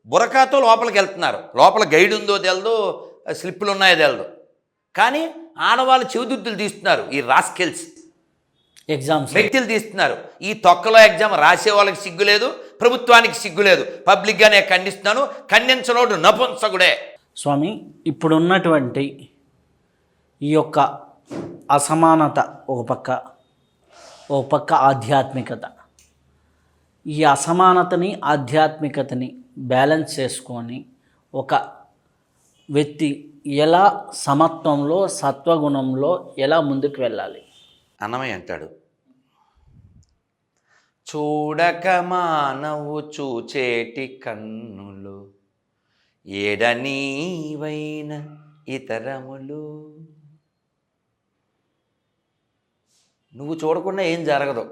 Speaker 2: బురకాతో లోపలికి వెళ్తున్నారు, లోపల గైడ్ ఉందో తెలదు, స్లిప్పులు ఉన్నాయో తెలదు, కానీ ఆడవాళ్ళు చెవిదుద్దులు తీస్తున్నారు. ఈ రాస్కెల్స్
Speaker 1: ఎగ్జామ్స్
Speaker 2: వ్యక్తులు తీస్తున్నారు. ఈ తొక్కలో ఎగ్జామ్ రాసే వాళ్ళకి సిగ్గు లేదు, ప్రభుత్వానికి సిగ్గు లేదు. పబ్లిక్గానే ఖండిస్తున్నాను, ఖండించనోడు నపుంసకుడే.
Speaker 1: స్వామి, ఇప్పుడున్నటువంటి ఈ యొక్క అసమానత ఒక పక్క ఆధ్యాత్మికత, ఈ అసమానతని ఆధ్యాత్మికతని బ్యాలెన్స్ చేసుకొని ఒక వ్యక్తి ఎలా సమత్వంలో సత్వగుణంలో ఎలా ముందుకు వెళ్ళాలి?
Speaker 2: అన్నమయ్య అంటాడు, చూడక మానవు చూచేటి కన్నులు ఏడనీవైన ఇతరములు. నువ్వు చూడకుండా ఏం జరగదు,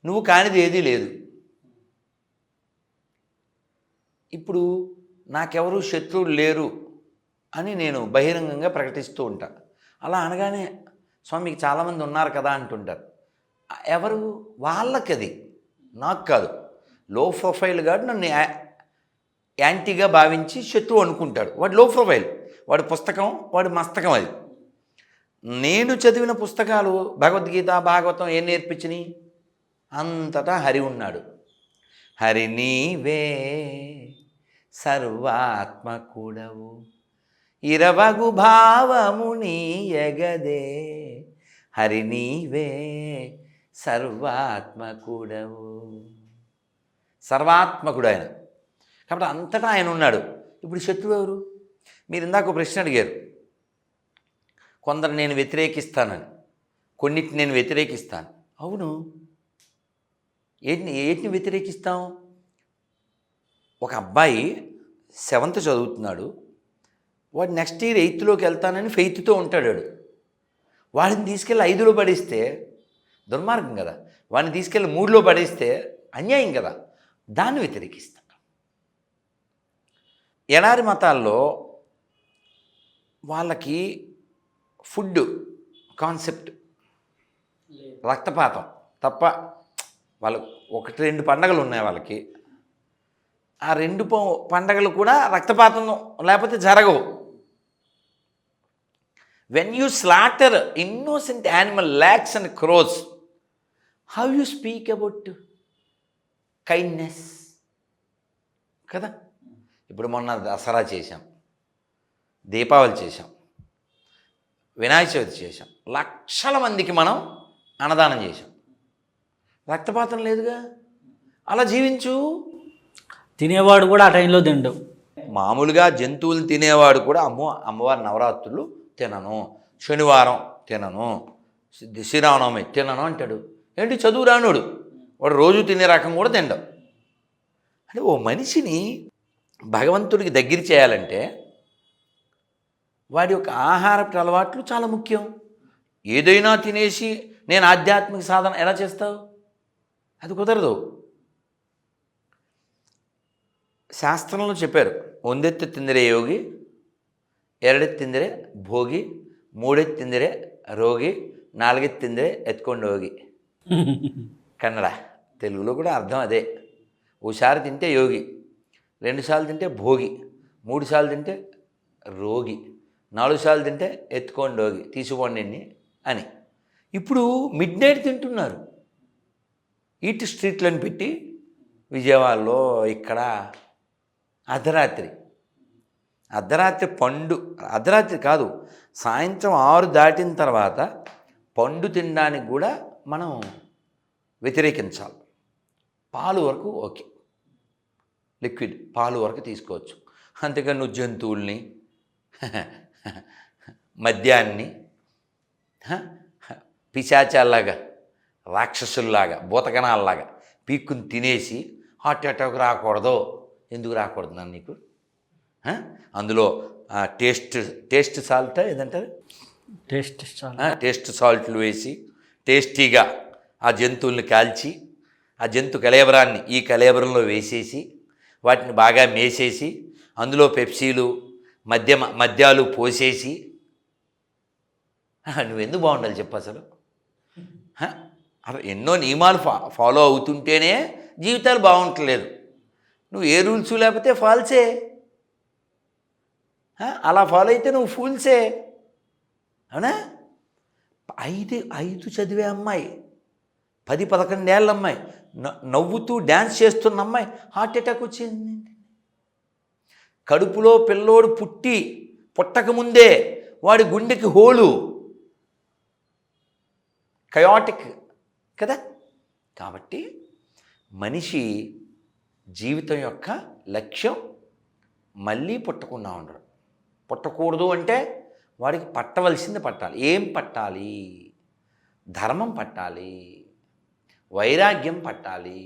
Speaker 2: నువ్వు కానిది ఏదీ లేదు. ఇప్పుడు నాకెవరు శత్రువులు లేరు అని నేను బహిరంగంగా ప్రకటిస్తూ ఉంటాను. అలా అనగానే స్వామి మీకు చాలామంది ఉన్నారు కదా అంటుంటారు. ఎవరు? వాళ్ళకి, అది నాకు కాదు. లో ప్రొఫైల్ గాడు నన్ను యాంటీగా భావించి శత్రువు అనుకుంటాడు. వాడు లో ప్రొఫైల్, వాడి పుస్తకం వాడి మస్తకం. అది నేను చదివిన పుస్తకాలు భగవద్గీత భాగవతం ఏం నేర్పించినాయి? అంతటా హరి ఉన్నాడు. హరి నీవే సర్వాత్మకుడవు, ఇరవగు భావము నీయగదే, హరి నీవే సర్వాత్మకుడవు. సర్వాత్మకుడు ఆయన, కాబట్టి అంతటా ఆయన ఉన్నాడు. ఇప్పుడు శత్రువు ఎవరు? మీరు ఇందాక ప్రశ్న అడిగారు, కొందరు నేను వ్యతిరేకిస్తానని, కొన్నిటిని నేను వ్యతిరేకిస్తాను. అవును, ఏంటిని వ్యతిరేకిస్తాం? ఒక అబ్బాయి 7th చదువుతున్నాడు, వాడు నెక్స్ట్ ఇయర్ 8th వెళ్తానని ఫెయిత్తో ఉంటాడు. వాడిని తీసుకెళ్ళి 5లో పడిస్తే దుర్మార్గం కదా, వాడిని తీసుకెళ్ళి 3లో పడిస్తే అన్యాయం కదా, దాన్ని వ్యతిరేకిస్తాడు. ఎడారి మతాల్లో వాళ్ళకి ఫుడ్ కాన్సెప్ట్ రక్తపాతం తప్ప, వాళ్ళకు 1-2 పండగలు ఉన్నాయి వాళ్ళకి. ఆ 2 పండగలు కూడా రక్తపాతం లేకపోతే జరగవు. When you slaughter innocent animal, lakhs and crores, how you speak about kindness కదా. ఇప్పుడు మొన్న దసరా చేశాం, దీపావళి చేశాం, వినాయక చవితి చేశాం, లక్షల మందికి మనం అన్నదానం చేశాం, రక్తపాతం లేదుగా. అలా జీవించు.
Speaker 1: తినేవాడు కూడా ఆ టైంలో తిండు.
Speaker 2: మామూలుగా జంతువులు తినేవాడు కూడా అమ్మవారి నవరాత్రులు తినను, శనివారం తినను, శ్రీరామనవమి తినను అంటాడు. ఏంటి చదువు రానుడు వాడు రోజు తినే రకం కూడా తినడం. అంటే ఓ మనిషిని భగవంతుడికి దగ్గర చేయాలంటే వాడి యొక్క ఆహారపు అలవాట్లు చాలా ముఖ్యం. ఏదైనా తినేసి నేను ఆధ్యాత్మిక సాధన ఎలా చేస్తావు? అది కుదరదు. శాస్త్రంలో చెప్పారు, ಒಂದೆತ್ತು ತಿಂದರೆ ಯೋಗಿ, ಎರಡೆತ್ತು ತಿಂದರೆ ಭೋಗಿ, ಮೂಡೆತ್ತು ತಿಂದರೆ రోగి, నాలుగెత్తు తింದರೆ ఎత్తుಕೊಂಡು ಹೋಗಿ. కన్నడ, తెలుగులో కూడా అర్థం అదే. ఓసారి తింటే యోగి, 2 సార్లు తింటే భోగి, 3 సార్లు తింటే రోగి, 4 సార్లు తింటే ఎత్తుకొని రోగి, తీసుకోండి అని. ఇప్పుడు మిడ్ నైట్ తింటున్నారు. ఈట్ స్ట్రీట్లను పెట్టి విజయవాడలో ఇక్కడ అర్ధరాత్రి అర్ధరాత్రి కాదు, సాయంత్రం 6 దాటిన తర్వాత పండు తినడానికి కూడా మనం వ్యతిరేకించాలి. పాలు వరకు ఓకే, లిక్విడ్ పాలు వరకు తీసుకోవచ్చు. అంతేకాని నువ్వు జంతువుల్ని మద్యాన్ని పిశాచాల్లాగా రాక్షసుల్లాగా భూతగణాల్లాగా పీక్కుని తినేసి హార్ట్ అటాక్ రాకూడదు. ఎందుకు రాకూడదు నన్ను నీకు? అందులో టేస్ట్ సాల్ట్ ఏదంటారు, టేస్ట్ సాల్ట్లు వేసి టేస్టీగా ఆ జంతువుల్ని కాల్చి ఆ జంతు కళేబరాన్ని ఈ కళేబరంలో వేసేసి వాటిని బాగా మేసేసి అందులో పెప్సీలు మద్యాలు పోసేసి నువ్వెందుకు బాగుండాలి చెప్పు అసలు? అసలు ఎన్నో నియమాలు ఫాలో అవుతుంటేనే జీవితాలు బాగుంటలేదు. నువ్వు ఏ రూల్స్ లేకపోతే ఫాల్సే. అలా ఫాలో అయితే నువ్వు ఫూల్సే. అవునా? 5 చదివే అమ్మాయి, 10-11 ఏళ్ళ అమ్మాయి, నవ్వుతూ డ్యాన్స్ చేస్తున్న అమ్మాయి హార్ట్ అటాక్ వచ్చింది. కడుపులో పిల్లోడు పుట్టకముందే వాడి గుండెకి హోలు, కయాటిక్ కదా. కాబట్టి మనిషి జీవితం యొక్క లక్ష్యం మళ్ళీ పుట్టకుండా ఉండడం. పుట్టకూడదు అంటే వాడికి పట్టవలసింది పట్టాలి. ఏం పట్టాలి? ధర్మం పట్టాలి, వైరాగ్యం పట్టాలి,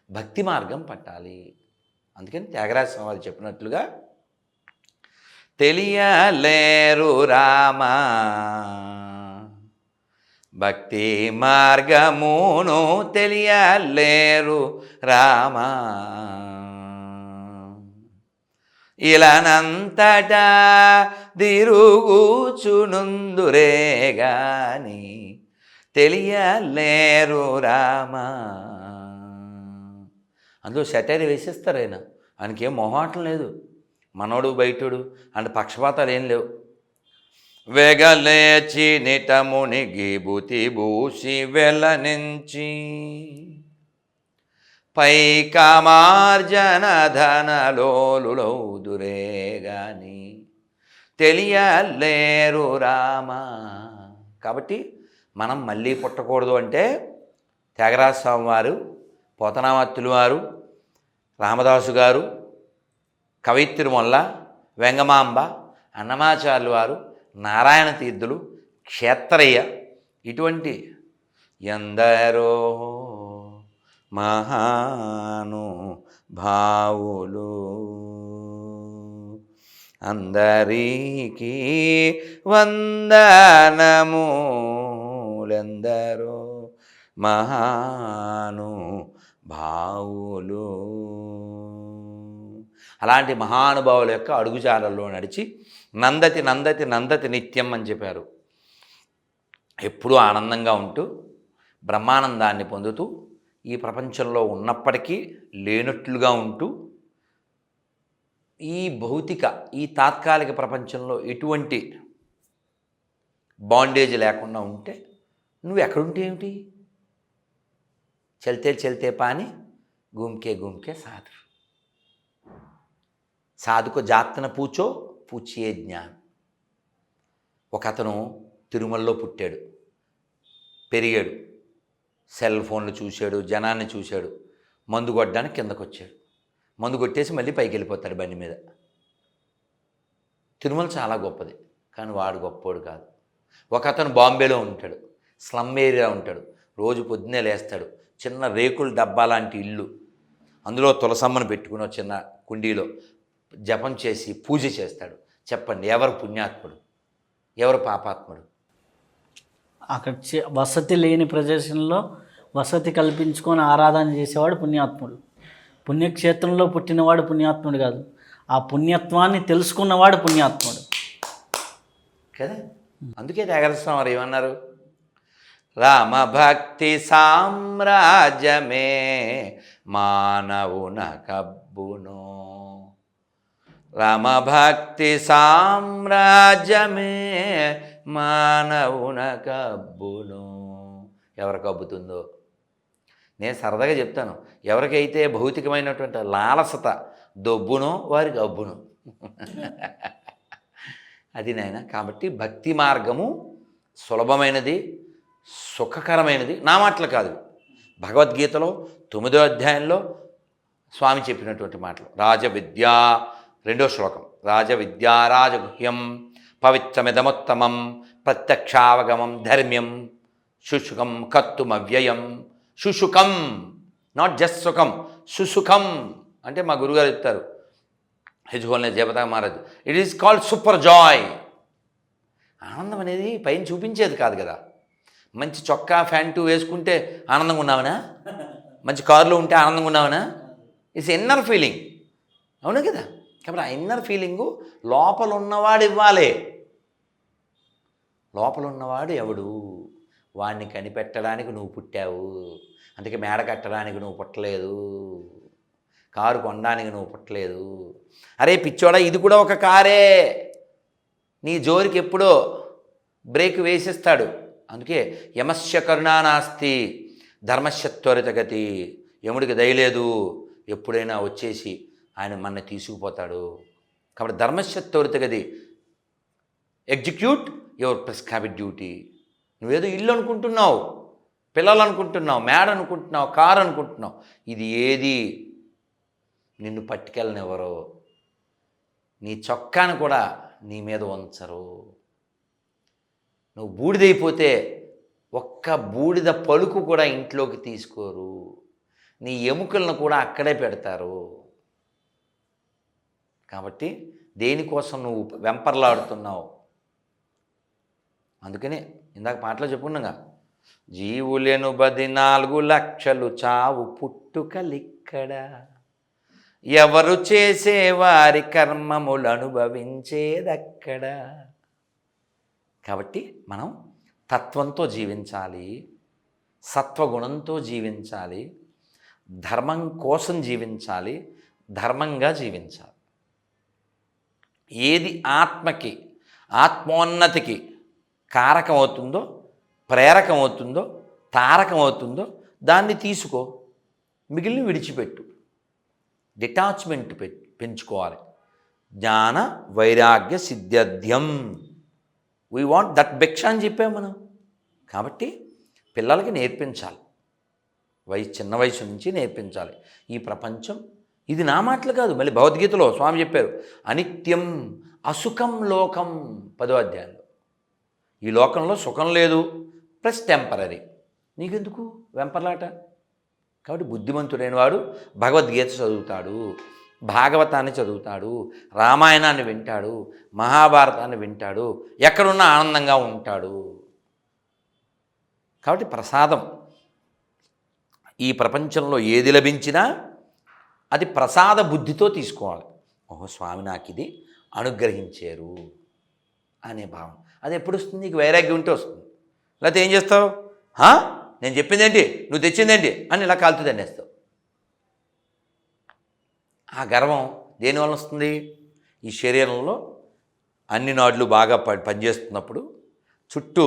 Speaker 2: భక్తి మార్గం పట్టాలి. అందుకని త్యాగరాజ స్వామి వారు చెప్పినట్లుగా తెలియలేరు రామా భక్తి మార్గమును, తెలియలేరు రామా ఇలానంతటా తిరుగుచునుందురే గాని తెలియలేరు రామా. అందులో సెటైర్ వేసేస్తారు. ఆయనకేం మొహాటం లేదు. మనోడు బయటోడు అంటే పక్షపాతాలు ఏం లేవు. వెగలేచి నిటమునిగి బుతి బూసి వెలనించి పై కామార్జన ధనలోలులౌదురే గాని తెలియలేరు రామా. కాబట్టి మనం మళ్ళీ పుట్టకూడదు అంటే త్యాగరాజ స్వామి వారు, పోతనామాత్యులు వారు, రామదాసు గారు, కవయిత్రిమొల్ల, వెంగమాంబ, అన్నమాచార్యులు వారు, నారాయణ తీర్థులు, క్షేత్రయ్య, ఇటువంటి ఎందరో మహాను భావులు అందరికీ వందనములెందరో మహాను భావులు. అలాంటి మహానుభావుల యొక్క అడుగుజాడల్లో నడిచి నందతి నందతి నందతి నిత్యం అని చెప్పారు. ఎప్పుడూ ఆనందంగా ఉంటూ బ్రహ్మానందాన్ని పొందుతూ ఈ ప్రపంచంలో ఉన్నప్పటికీ లేనట్లుగా ఉంటూ ఈ భౌతిక ఈ తాత్కాలిక ప్రపంచంలో ఎటువంటి బాండేజ్ లేకుండా ఉంటే నువ్వు ఎక్కడుంటే ఏమిటి? చల్తే చల్తే పాని घूमके घूमके साधु సాధుకు జాతన పూచో పూచియే జ్ఞానం. ఒక అతను తిరుమలలో పుట్టాడు, పెరిగాడు, సెల్ ఫోన్లు చూశాడు, జనాన్ని చూశాడు, మందు కొట్టడానికి కిందకు వచ్చాడు. మందు కొట్టేసి మళ్ళీ పైకి వెళ్ళిపోతాడు బండి మీద. తిరుమల చాలా గొప్పది, కానీ వాడు గొప్పోడు కాదు. ఒక అతను బాంబేలో ఉంటాడు, స్లమ్ ఏరియా ఉంటాడు, రోజు పొద్దున్నే లేస్తాడు, చిన్న రేకుల డబ్బా లాంటి ఇల్లు, అందులో తులసమ్మను పెట్టుకుని చిన్న కుండీలో జపం చేసి పూజ చేస్తాడు. చెప్పండి, ఎవరు పుణ్యాత్ముడు, ఎవరు పాపాత్ముడు?
Speaker 1: అక్కడ వసతి లేని ప్రదేశంలో వసతి కల్పించుకొని ఆరాధన చేసేవాడు పుణ్యాత్ముడు. పుణ్యక్షేత్రంలో పుట్టినవాడు పుణ్యాత్ముడు కాదు, ఆ పుణ్యత్వాన్ని తెలుసుకున్నవాడు పుణ్యాత్ముడు
Speaker 2: కదా. అందుకే త్యాగరాజస్వామి వారు ఏమన్నారు? రామభక్తి సామ్రాజ్యమే మానవున కబ్బును, రామభక్తి సామ్రాజ్యమే మానవున కబ్బును. ఎవరికి కబ్బుతుందో? నేను సరదాగా చెప్తాను, ఎవరికైతే భౌతికమైనటువంటి లాలసత దొబ్బునో వారికి అబ్బును. అది నాయన. కాబట్టి భక్తి మార్గము సులభమైనది, సుఖకరమైనది. నా మాటలు కాదు, భగవద్గీతలో 9వ అధ్యాయంలో స్వామి చెప్పినటువంటి మాటలు. రాజవిద్యా 2వ శ్లోకం, రాజవిద్యా రాజగుహ్యం పవిత్రమిదముత్తమం ప్రత్యక్షావగమం ధర్మ్యం శుశుకం కర్తుమవ్యయం. శుశుకం, నాట్ జస్ట్ సుఖం, సుసుఖం అంటే మా గురుగారు చెప్తారు, హెజ్హోల్నే జయపతా Maharaj, it is called super joy. ఆనందం అనేది పైన చూపించేది కాదు కదా. మంచి చొక్కా ప్యాంటు వేసుకుంటే ఆనందంగా ఉన్నావనా? మంచి కారులో ఉంటే ఆనందంగా ఉన్నావనా? ఇట్స్ ఇన్నర్ ఫీలింగ్, అవును కదా. కాబట్టి ఆ ఇన్నర్ ఫీలింగు లోపల ఉన్నవాడు ఇవ్వాలి. లోపల ఉన్నవాడు ఎవడు? వాడిని కనిపెట్టడానికి నువ్వు పుట్టావు. అందుకే మేడ కట్టడానికి నువ్వు పుట్టలేదు, కారు కొనడానికి నువ్వు పుట్టలేదు. అరే పిచ్చోడా, ఇది కూడా ఒక కారే, నీ జోరికి ఎప్పుడో బ్రేక్ వేసిస్తాడు. అందుకే యమస్య కరుణా నాస్తి ధర్మస్య త్వరితగతి. యముడికి దయలేదు, ఎప్పుడైనా వచ్చేసి ఆయన మన తీసుకుపోతాడు. కాబట్టి ధర్మస్య త్వరితగతి, ఎగ్జిక్యూట్ యువర్ ప్రిస్క్రైబ్డ్ డ్యూటీ. నువ్వేదో ఇల్లు అనుకుంటున్నావు, పిల్లలు అనుకుంటున్నావు, మేడ అనుకుంటున్నావు, కారు అనుకుంటున్నావు, ఇది ఏది నిన్ను పట్టుకెళ్ళనివ్వరు. నీ చొక్కాను కూడా నీ మీద ఉంచరు. నువ్వు బూడిదైపోతే ఒక్క బూడిద పలుకు కూడా ఇంట్లోకి తీసుకోరు. నీ ఎముకలను కూడా అక్కడే పెడతారు. కాబట్టి దేనికోసం నువ్వు వెంపర్లాడుతున్నావు? అందుకనే ఇందాక పాటలో చెప్పుకున్నాగా, జీవులెను 14 లక్షలు చావు పుట్టుకలిక్కడ, ఎవరు చేసేవారి కర్మములు అనుభవించేదక్కడ. కాబట్టి మనం తత్వంతో జీవించాలి, సత్వగుణంతో జీవించాలి, ధర్మం కోసం జీవించాలి, ధర్మంగా జీవించాలి. ఏది ఆత్మకి, ఆత్మోన్నతికి కారకమవుతుందో, ప్రేరకమవుతుందో, తారకమవుతుందో దాన్ని తీసుకో, మిగిలిన విడిచిపెట్టు. డిటాచ్మెంట్ పెంచుకోవాలి. జ్ఞాన వైరాగ్య సిద్ధ్యర్థ్యం, వీ వాంట్ దట్ భిక్ష అని చెప్పాము మనం. కాబట్టి పిల్లలకి నేర్పించాలి, చిన్న వయసు నుంచి నేర్పించాలి. ఈ ప్రపంచం ఇది నా మాటలు కాదు, మళ్ళీ భగవద్గీతలో స్వామి చెప్పారు, అనిత్యం అసుఖం లోకం 10వ అధ్యాయంలో. ఈ లోకంలో సుఖం లేదు, ప్లస్ టెంపరీ. నీకెందుకు వెంపర్లాట? కాబట్టి బుద్ధిమంతుడైన వాడు భగవద్గీత చదువుతాడు, భాగవతాన్ని చదువుతాడు, రామాయణాన్ని వింటాడు, మహాభారతాన్ని వింటాడు, ఎక్కడున్నా ఆనందంగా ఉంటాడు. కాబట్టి ప్రసాదం, ఈ ప్రపంచంలో ఏది లభించినా అది ప్రసాద బుద్ధితో తీసుకోవాలి. ఓహో, స్వామి నాకు ఇది అనుగ్రహించారు అనే భావం. అది ఎప్పుడు వస్తుంది? నీకు వైరాగ్యం ఉంటే వస్తుంది. లేకపోతే ఏం చేస్తావు? నేను చెప్పిందేంటి, నువ్వు తెచ్చిందేంటి అని ఇలా కాలుతూ దండేస్తావు. ఆ గర్వం దేనివల్ల వస్తుంది? ఈ శరీరంలో అన్ని నాడులు బాగా పనిచేస్తున్నప్పుడు చుట్టూ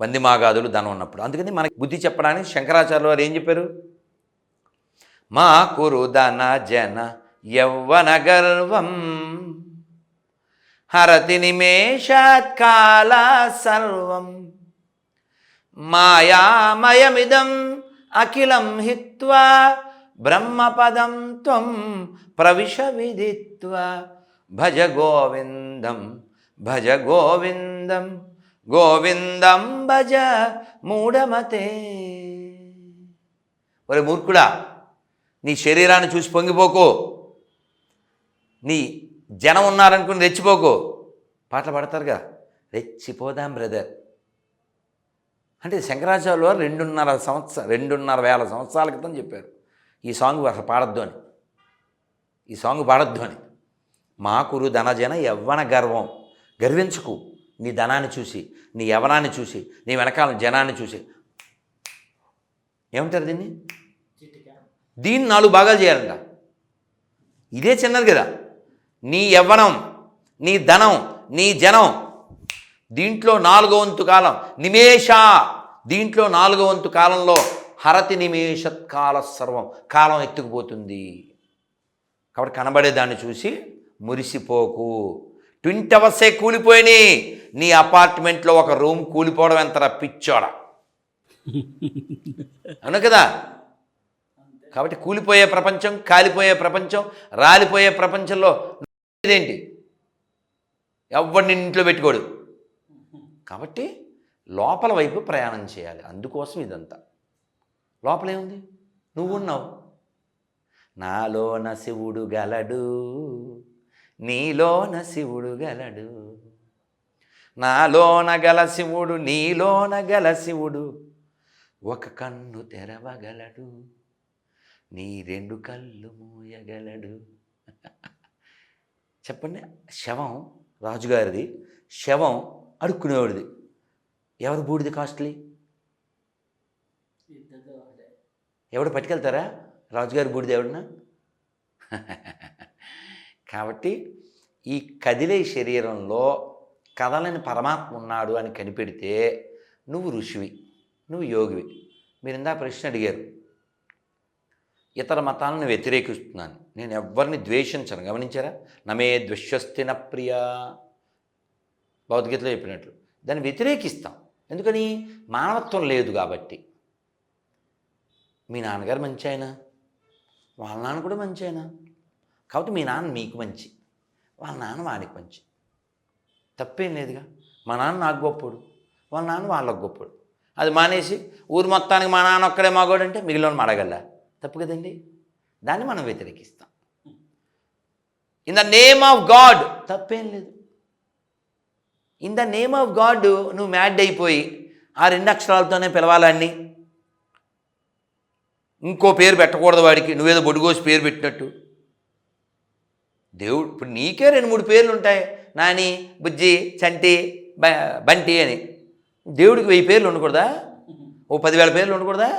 Speaker 2: వందిమాగాదులు ధనం ఉన్నప్పుడు. అందుకని మనకి బుద్ధి చెప్పడానికి శంకరాచార్యులు వారు ఏం చెప్పారు? మా కురు ధన జన యౌవన గర్వం హరతి నిమేషాత్ కాల సర్వం మాయామయమిదం అఖిలం హిత్వా బ్రహ్మపదం త్వం ప్రవిశ విదిత్వా భజ గోవిందం గోవిందం భజ మూఢమతే. ఒరే మూర్ఖుడా, నీ శరీరాన్ని చూసి పొంగిపోకు, నీ జనం ఉన్నారనుకుని రెచ్చిపోకు. పాటలు పాడతారుగా, రెచ్చిపోదాం బ్రదర్ అంటే శంకరాచార్యులు వారు 2,500 సంవత్సరాల క్రితం చెప్పారు ఈ సాంగ్ అసలు పాడద్దు అని, ఈ సాంగ్ పాడద్దు అని. మా కురు ధనజన యవ్వన గర్వం, గర్వించుకు నీ ధనాన్ని చూసి, నీ యవనాన్ని చూసి, నీ వెనకాల జనాన్ని చూసి. ఏమంటారు దీన్ని 4 భాగాలు చేయాలంట. ఇదే చిన్నది కదా, నీ యవ్వనం, నీ ధనం, నీ జనం, దీంట్లో 4వ వంతు కాలం నిమేష, దీంట్లో 4వ వంతు కాలంలో హరతి నిమేషత్కాల సర్వం, కాలం ఎత్తుకుపోతుంది. కాబట్టి కనబడే దాన్ని చూసి మురిసిపోకు. ట్విన్ టవర్సే కూలిపోయినాయి, నీ అపార్ట్మెంట్లో ఒక రూమ్ కూలిపోవడం ఎంతరా పిచ్చోడా, అవును కదా. కాబట్టి కూలిపోయే ప్రపంచం, కాలిపోయే ప్రపంచం, రాలిపోయే ప్రపంచంలో ఇదేంటి, ఎవరిని ఇంట్లో పెట్టుకోడు. కాబట్టి లోపల వైపు ప్రయాణం చేయాలి. అందుకోసం ఇదంతా. లోపల ఏముంది, నువ్వు ఉన్నావు. నాలోన శివుడు గలడు, నీలోన శివుడు గలడు, నాలోన గల శివుడు నీలోన గల శివుడు, ఒక కన్ను తెరవగలడు, నీ 2 కళ్ళు మూయగలడు. చెప్పండి, శవం రాజుగారిది, శవం అడుక్కునేవాడిది. ఎవరు బూడిది కాస్ట్లీ? ఎవడు పట్టుకెళ్తారా రాజుగారి బూడిది ఎవడన్నా? కాబట్టి ఈ కదిలే శరీరంలో కదలని పరమాత్మ ఉన్నాడు అని కనిపెడితే నువ్వు ఋషివి, నువ్వు యోగివి. మీరు ఇందా ప్రశ్న అడిగారు, ఇతర మతాలను వ్యతిరేకిస్తున్నాను. నేను ఎవరిని ద్వేషించను, గమనించారా? నమే ద్వేష్యస్తి న ప్రియా, భగవద్గీతలో చెప్పినట్లు. దాన్ని వ్యతిరేకిస్తాం. ఎందుకని? మానవత్వం లేదు కాబట్టి. మీ నాన్నగారు మంచి ఆయన, వాళ్ళ నాన్న కూడా మంచి ఆయన, కాబట్టి మీ నాన్న మీకు మంచి, వాళ్ళ నాన్న వానికి మంచి, తప్పేం లేదుగా. మా నాన్న నాకు గొప్పడు, వాళ్ళ నాన్న వాళ్ళకు గొప్పడు. అది మానేసి ఊరు మొత్తానికి మా నాన్న ఒక్కడే మగోడు అంటే మిగిలిన అడగల్లా, తప్పు కదండి. దాన్ని మనం వ్యతిరేకిస్తాం. In the name of God, తప్పేం లేదు. In the name of God నువ్వు మ్యాడ్ అయిపోయి ఆ 2 అక్షరాలతోనే పిలవాలన్నీ, ఇంకో పేరు పెట్టకూడదు వాడికి, నువ్వేదో బొడుగోసి పేరు పెట్టినట్టు. దేవుడు ఇప్పుడు నీకే 2-3 పేర్లు ఉంటాయి, నాని, బుజ్జి, చంటి, బంటి అని. దేవుడికి 1000 పేర్లు ఉండకూడదా? ఓ 10,000 పేర్లు ఉండకూడదా?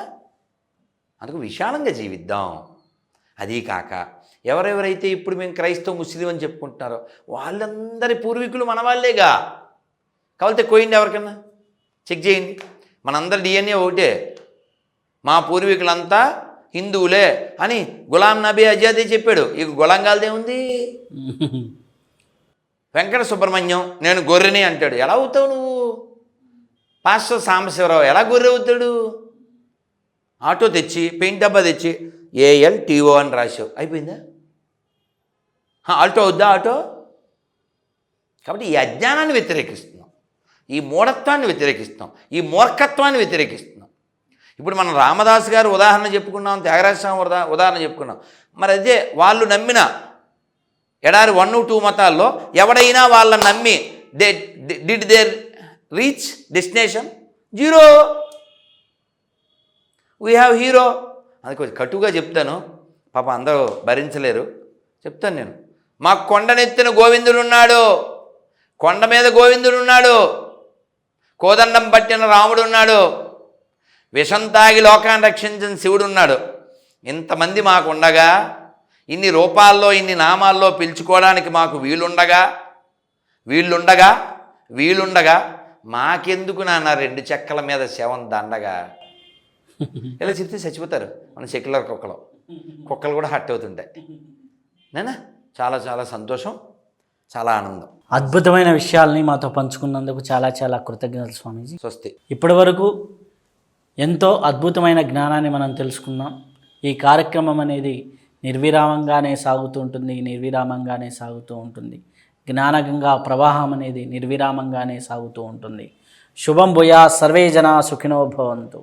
Speaker 2: అందుకు విశాలంగా జీవిద్దాం. అదీ కాక ఎవరెవరైతే ఇప్పుడు మేము క్రైస్తవ ముస్లిం అని చెప్పుకుంటున్నారో వాళ్ళందరి పూర్వీకులు మన వాళ్ళేగా. కావాలంటే కోయండి, ఎవరికన్నా చెక్ చేయండి. మనందరి డిఎన్ఏ ఒకటే, మా పూర్వీకులంతా హిందువులే అని గులాం నబీ ఆజాదీ చెప్పాడు. ఇక గులాంగాలదే ఉంది. వెంకట సుబ్రహ్మణ్యం నేను గొర్రెని అంటాడు. ఎలా అవుతావు నువ్వు? పాస్టర్ సాంబశివరావు ఎలా గొర్రె అవుతాడు? ఆటో తెచ్చి, పెయింట్ డబ్బా తెచ్చి ALTO అని రాశావు, అయిపోయిందా? ఆల్టో అవుద్దా ఆటో? కాబట్టి ఈ అజ్ఞానాన్ని వ్యతిరేకిస్తున్నాం, ఈ మూఢత్వాన్ని వ్యతిరేకిస్తున్నాం, ఈ మూర్ఖత్వాన్ని వ్యతిరేకిస్తున్నాం. ఇప్పుడు మనం రామదాస్ గారు ఉదాహరణ చెప్పుకున్నాం, త్యాగరాజ స్వామి ఉదాహరణ చెప్పుకున్నాం. మరి అదే వాళ్ళు నమ్మిన ఎడారి 1-2 మతాల్లో ఎవడైనా వాళ్ళని నమ్మి did there reach destination? 0. We have hero. అది కొంచెం కటుగా చెప్తాను, పాప అందరూ భరించలేరు, చెప్తాను నేను. మా కొండనెత్తిన గోవిందుడు ఉన్నాడు, కొండ మీద గోవిందుడు ఉన్నాడు, కోదండం పట్టిన రాముడు ఉన్నాడు, విషం తాగి లోకాన్ని రక్షించిన శివుడు ఉన్నాడు. ఇంతమంది మాకు ఉండగా, ఇన్ని రూపాల్లో ఇన్ని నామాల్లో పిలుచుకోవడానికి మాకు వీలుండగా మాకెందుకు నాన్న 2 చెక్కల మీద శవం దండగా, ఇలా చెప్తే చచ్చిపోతారు మన సెక్యులర్ కుక్కలు కూడా హట్ అవుతుంటాయి. నేనా చాలా చాలా సంతోషం, చాలా ఆనందం.
Speaker 1: అద్భుతమైన విషయాల్ని మాతో పంచుకున్నందుకు చాలా చాలా కృతజ్ఞతలు స్వామీజీ.
Speaker 2: స్వస్తి.
Speaker 1: ఇప్పటి వరకు ఎంతో అద్భుతమైన జ్ఞానాన్ని మనం తెలుసుకున్నాం. ఈ కార్యక్రమం అనేది నిర్విరామంగానే సాగుతూ ఉంటుంది. జ్ఞానగంగా ప్రవాహం అనేది నిర్విరామంగానే సాగుతూ ఉంటుంది. శుభం భూయా, సర్వే జనా సుఖినో భవంతు.